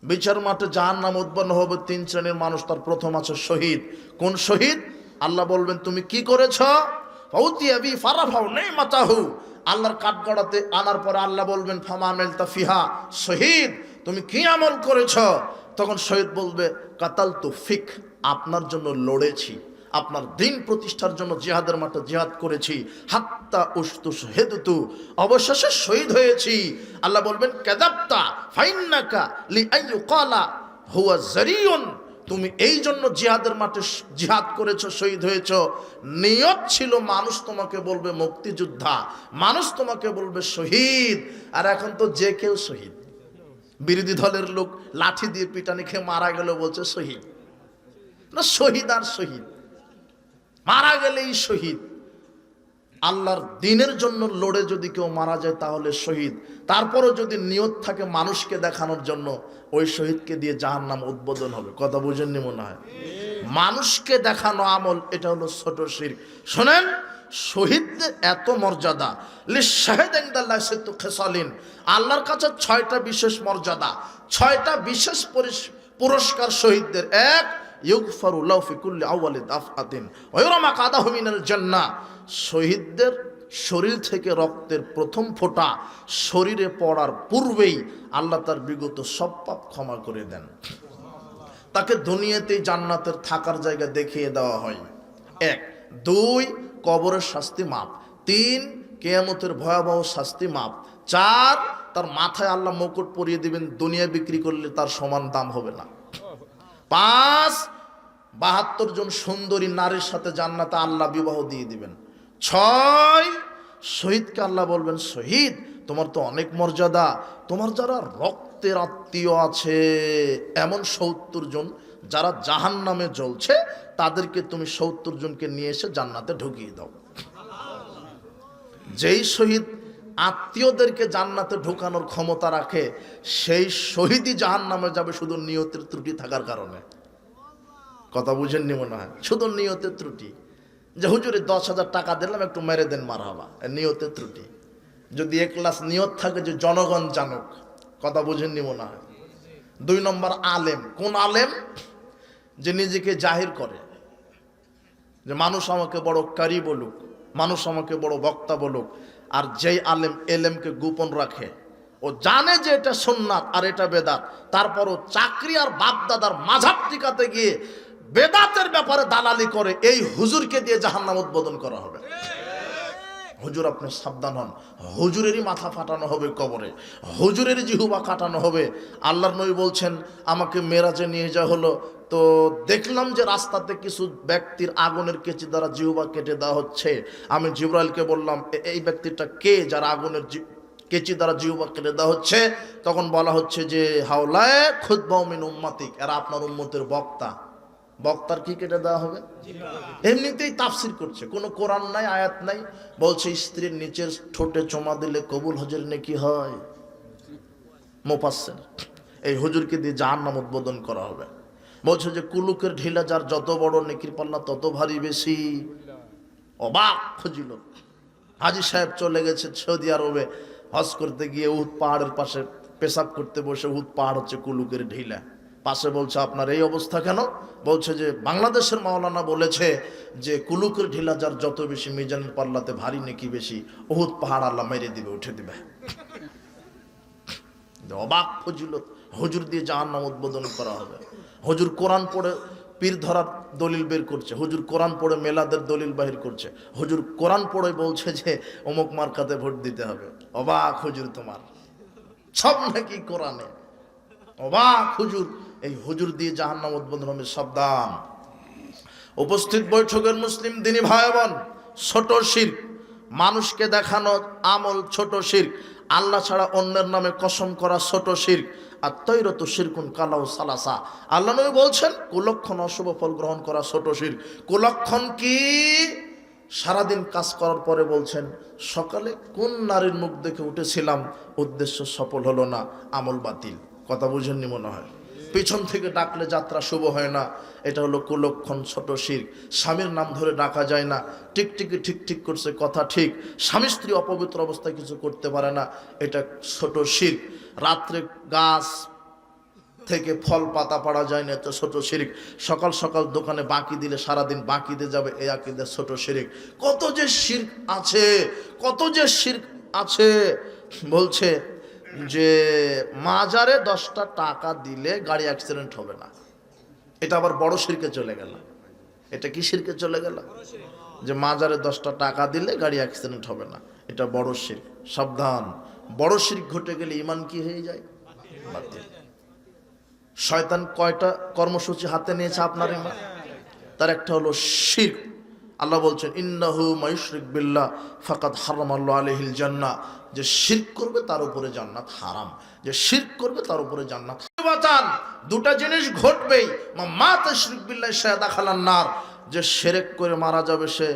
বিচার মাঠে জাহান্নাম উৎপন্ন হবে তিন শ্রেণীর মানুষ। তার প্রথম আছে শহীদ। কোন শহীদ? আল্লাহ বলবেন তুমি কি করেছ? আল্লাহর কাঠগড়াতে আনার পরে আল্লাহ বলবেন ফামা আমিলতা ফিহা, শহীদ তুমি কি আমল করেছ? তখন শহীদ বলবে কাতালতু ফিক, আপনার জন্য লড়েছি, আপনার দিন প্রতিষ্ঠার জন্য জিহাদের মাঠে জিহাদ করেছি, হাত্তা উস্তু শহীদতু, অবশেষে শহীদ হয়েছি। আল্লাহ বলবেন কাযাবতা ফাইন্নাকা লিআইয়ুকালা হুয়া জারিউন, তুমি এই জন্য জিহাদের মাঠে জিহাদ করেছো, শহীদ হয়েছো। নিয়ত ছিল মানুষ তোমাকে বলবে মুক্তিযোদ্ধা, মানুষ তোমাকে বলবে শহীদ। আর এখন তো যে কেউ শহীদ। বিরোধী দলের লোক লাঠি দিয়ে পিটানি খেয়ে মারা গেল বলছে শহীদ। না, শহীদ আর শহীদ, মারা গেলেই শহীদ। আল্লাহর দিনের জন্য লড়ে যদি কেউ মারা যায় তাহলে শহীদ। তারপরও যদি নিয়ত থাকে মানুষকে দেখানোর জন্য, ওই শহীদকে দিয়ে জাহান্নাম উদ্বোধন হবে। কথা বুঝেননি মনে হয়? মানুষকে দেখানো আমল, এটা হলো ছোট শিরক। শোনেন, শহীদদের এত মর্যাদা, আল্লাহর কাছে 6টা বিশেষ মর্যাদা, 6টা বিশেষ পুরস্কার শহীদদের। এক, ইউগফারু লাহু ফি কুল্লি আউয়ালি দাফআতিন ওয়া ইউরমা কাদাহু মিনাল জান্নাহ, শহীদদের শরীর থেকে রক্তের প্রথম ফোঁটা শরীরে পড়ার পূর্বেই আল্লাহ তার বিগত সব পাপ ক্ষমা করে দেন। তাকে দুনিয়াতেই জান্নাতের থাকার জায়গা দেখিয়ে দেওয়া হয়। 1, 2, কবরের শাস্তি মাপ। 3, কিয়ামতের ভয়াবহ শাস্তি মাপ। 4, তার মাথায় আল্লাহ মুকুট পরিয়ে দিবেন, দুনিয়া বিক্রি করলে তার সমান দাম হবে না। 5, 72 জন সুন্দরী নারীর সাথে জান্নাতে আল্লাহ বিবাহ দিয়ে দিবেন। 6, শহীদকে আল্লাহ বলবেন শহীদ তোমার তো অনেক মর্যাদা, তোমার যারা রক্তের আত্মীয় আছে এমন 70 জন যারা জাহান্নামে জ্বলছে, তাদেরকে তুমি 70 জনকে নিয়ে এসে জান্নাতে ঢুকিয়ে দাও। যেই শহীদ আত্মীয়দেরকে জান্নাতে ঢোকানোর ক্ষমতা রাখে, সেই শহীদই জাহান্নামে যাবে শুধু নিয়তের ত্রুটি থাকার কারণে। কথা বুঝেননি মনে হয়? শুধু নিয়তের ত্রুটি, যে হুজুরে 10,000 টাকা দিলাম একটু মেরে দেন মারহাবা, নিয়তের ত্রুটি। যদি একলাস নিয়ত থাকে যে জনগণ জানুক, কথা বুঝেননি মনে হয়? 2 নম্বর আলেম। কোন আলেম? যে নিজেকে জাহির করে, যে মানুষ আমাকে বড় কারি বলুক, মানুষ আমাকে বড় বক্তা বলুক। আর যেই আলেম এলেমকে গোপন রাখে, ও জানে যে এটা সুন্নাত আর এটা বেদাত, তারপরও চাকরি আর বাপদাদার মাঝাব টিকাতে গিয়ে বেদাতের ব্যাপারে দালালি করে, এই হুজুরকে দিয়ে জাহান্নাম উদ্বোধন করা হবে। হুজুর আপনি সাবধান হন, হুজুরেরই মাথা ফাটানো হবে কবরে, হুজুরেরই জিহুবা কাটানো হবে। আল্লাহর নবী বলছেন, আমাকে মেরাজে নিয়ে যাওয়া হলো, তো দেখলাম যে রাস্তাতে কিছু ব্যক্তির আগুনের কেচি দ্বারা জিহুবা কেটে দেওয়া হচ্ছে। আমি জিবরাইলকে বললাম এই ব্যক্তিটা কে যার আগুনের কেচি দ্বারা জিহুবা কেটে দেওয়া হচ্ছে? তখন বলা হচ্ছে যে হাওলায়ে খুতবাউ মিন উম্মাতিক, এরা আপনার উম্মতের বক্তা। বক্তার কি কেটে দেওয়া হবে? এমনিতেই তাফসির করছে, কোনো কোরআন নাই, আয়াত নাই। বলছে স্ত্রীর নিচের ঠোঁটে চুমা দিলে কবুল হজের নেকি হয়। মুফাসসির, এই হুজুরকে দিয়ে জাহান্নাম উদ্বোধন করা হবে। বলছে যে কুলুকের ঢিলা যার যত বড় নেকির পাল্লা তত ভারী বেশি। অবাক ফজিলত। হাজী সাহেব চলে গেছে সৌদি আরবে হজ করতে গিয়ে, উহুদ পাহাড়ের পাশে পেশাব করতে বসে, উহুদ পাহাড় হচ্ছে কুলুকের ঢিলা। পাশে বলছে আপনার এই অবস্থা কেন? বলছে যে বাংলাদেশের মাওলানা বলেছে যে কুলুকের ঢিলা যার যত বেশি মিজানের পাল্লাতে ভারী নেকি বেশি, উহুদ পাহাড় আল্লাহ মেরে দিবে, উঠে দিবে। অবাক ফজিলত। হুজুর দিয়ে জাহান্নাম উদ্বোধন করা হবে। হুজুর কোরআন পড়ে পীর ধরার দলিল বের করছে, হুজুর কোরআন পড়ে মেলাদের দলিল বাহির করছে, হুজুর কোরআন পড়ে বলছে যে অমুক মার্কাতে ভোট দিতে হবে। অবাক হুজুর, তোমার সব নাকি কোরআনে। অবাক হুজুর। এই হুজুর দিয়ে জাহান্নাম উদ্বোধন হবে। সাবধান। উপস্থিত বৈঠকের মুসলিম দিনী ভাই বোন, ছোট শিরক, মানুষকে দেখানো আমল ছোট শিরক। আল্লাহ ছাড়া অন্যের নামে কসম করা ছোট শিরক। আত-তায়রাতু শিরকুন কালাউ সালাসা। আল্লাহ নবী বলছেন কুলক্ষণ অশুভ ফল গ্রহণ করা ছোট শিরক। কুলক্ষণ কি? সারাদিন কাজ করার পরে বলছেন সকালে কোন নারীর মুখ দেখে উঠেছিলাম, উদ্দেশ্য সফল হলো না, আমল বাতিল। কথা বুঝেননি মনে হয়। পিছন থেকে ডাকলে যাত্রা শুভ হয় না, এটা হলো কুলক্ষণ ছোট শিরক। স্বামীর নাম ধরে ডাকা যায় না, টিকটিকি ঠিক ঠিক করছে কথা ঠিক, স্বামী স্ত্রী অপবিত্র অবস্থায় কিছু করতে পারে না, এটা ছোট শিরক। রাত্রে গাছ থেকে ফল পাতা পাড়া যায় না, তো ছোট শিরক। সকাল সকাল দোকানে বাকি দিলে সারাদিন বাকি দিয়ে যাবে, এই আকীদা ছোট শিরক। কত যে শিরক আছে, কত যে শিরক আছে। বলছে যে মাজারে 10টা টাকা দিলে গাড়ি অ্যাক্সিডেন্ট হবে না, এটা আবার বড় শিরকে চলে গেল। এটা কি শিরকে চলে গেল? যে মাজারে 10টা টাকা দিলে গাড়ি অ্যাক্সিডেন্ট হবে না, এটা বড় শিরক। সাবধান, বড় শিরক ঘটে গেলে ঈমান কি হয়ে যায়? বাতিল। শয়তান কয়টা কর্মসূচি হাতে নিয়েছে আপনার ঈমান? তার একটা হলো শিরক। আল্লাহ বলছেন ইন্নাহু মায়ুশরিক বিল্লাহ ফাকাদ হারামাল্লাহু আলাইহিল জান্নাহ, যে শিরক করবে তার উপরে জান্নাত হারাম, যে শিরক করবে তার উপরে জান্নাত। বাঁচান, দুটা জিনিস ঘটবেই। মা তাশরিক বিল্লাহ শাহাদা খালান নার, যে শিরক করে মারা যাবে সে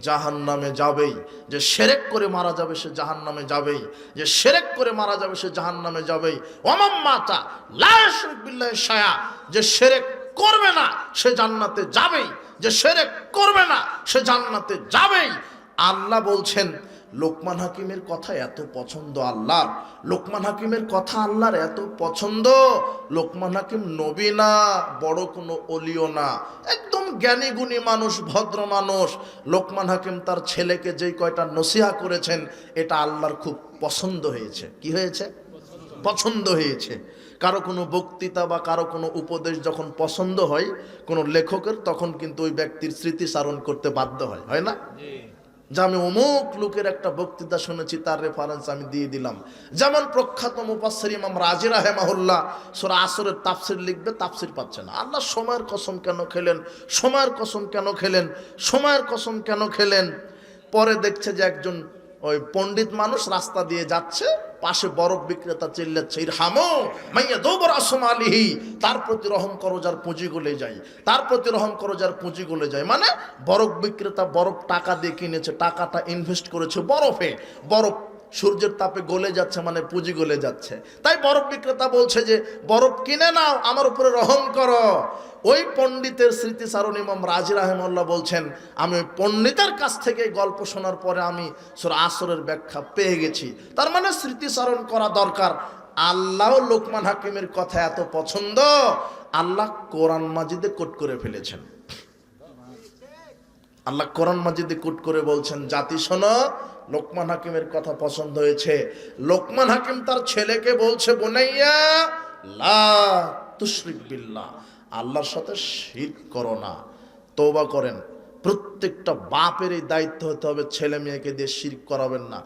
জাহান্নামে যাবেই, যে শিরক করে মারা যাবে সে জাহান্নামে যাবেই, যে শিরক করে মারা যাবে সে জাহান্নামে যাবেই। ওয়ামান মাতা লা ইউশরিক বিল্লাহি শায়া, যে শিরক করবে না সে জান্নাতে যাবেই, যে শিরক করবে না সে জান্নাতে যাবেই। আল্লাহ বলছেন লোকমান হাকিমের কথা এত পছন্দ আল্লাহর, লোকমান হাকিমের কথা আল্লাহর এত পছন্দ। লোকমান হাকিম নবী না, বড় কোনো অলিও না, একদম জ্ঞানী গুণী মানুষ, ভদ্র মানুষ। লোকমান হাকিম তার ছেলেকে যেই কয়টা নসিহা করেছেন, এটা আল্লাহর খুব পছন্দ হয়েছে। কি হয়েছে? পছন্দ হয়েছে। কারো কোনো বক্তৃতা বা কারো কোনো উপদেশ যখন পছন্দ হয় কোনো লেখকের, তখন কিন্তু ওই ব্যক্তির স্মৃতিচারণ করতে বাধ্য হয়, হয় না? যে আমি অমুক লোকের একটা বক্তৃতা শুনেছি, তার রেফারেন্স আমি দিয়ে দিলাম। যেমন প্রখ্যাত মুফাসসির ইমাম রাজি রাহিমাহুল্লাহ সূরা আসরের তাফসীর লিখবে, তাফসীর পাচ্ছে না। আল্লাহ সময়ের কসম কেন খেলেন, সময়ের কসম কেন খেলেন, সময়ের কসম কেন খেলেন? পরে দেখছে যে একজন ওই পণ্ডিত মানুষ রাস্তা দিয়ে যাচ্ছে, পাশে বরফ বিক্রেতা চিল্লাচ্ছে ইরহামু মাইয়া দৌবর আসম আলিহি, তার প্রতি রহম করো যার পুঁজি গলে যায়, তার প্রতি রহম করো যার পুঁজি গলে যায়। মানে বরফ বিক্রেতা বরফ টাকা দিয়ে কিনেছে, টাকাটা ইনভেস্ট করেছে বরফে, বরফ সূর্যের তাপে গলে যাচ্ছে, মানে পুঁজি গলে যাচ্ছে। তাই বরফ বিক্রেতা বলছে যে বরফ কিনে নাও, আমার উপরে রহম করো। ওই পণ্ডিতের স্মৃতিচারণ ইমাম রাজি রাহিমাহুল্লাহ বলছেন, আমি ওই পণ্ডিতের কাছ থেকে গল্প শোনার পরে আমি সূরা আসরের ব্যাখ্যা পেয়ে গেছি। তার মানে স্মৃতিচারণ করা দরকার। আল্লাহ লোকমান হাকিমের কথা এত পছন্দ, আল্লাহ কোরআন মাজিদে কোট করে ফেলেছেন। আল্লাহ কোরআন মাজিদে কোট করে বলছেন, জাতি শোনো, লোকমান হাকিমের কথা পছন্দ হয়েছে। লোকমান হাকিম তার ছেলেকে বলছে বুনাইয়া লা তুশরিক বিল্লাহ, আল্লাহর সাথে শিরক করো না। তওবা করেন। প্রত্যেকটা বাপের এই দায়িত্ব হতে হবে, ছেলে মেয়েকে দিয়ে শিরক করাবেন না।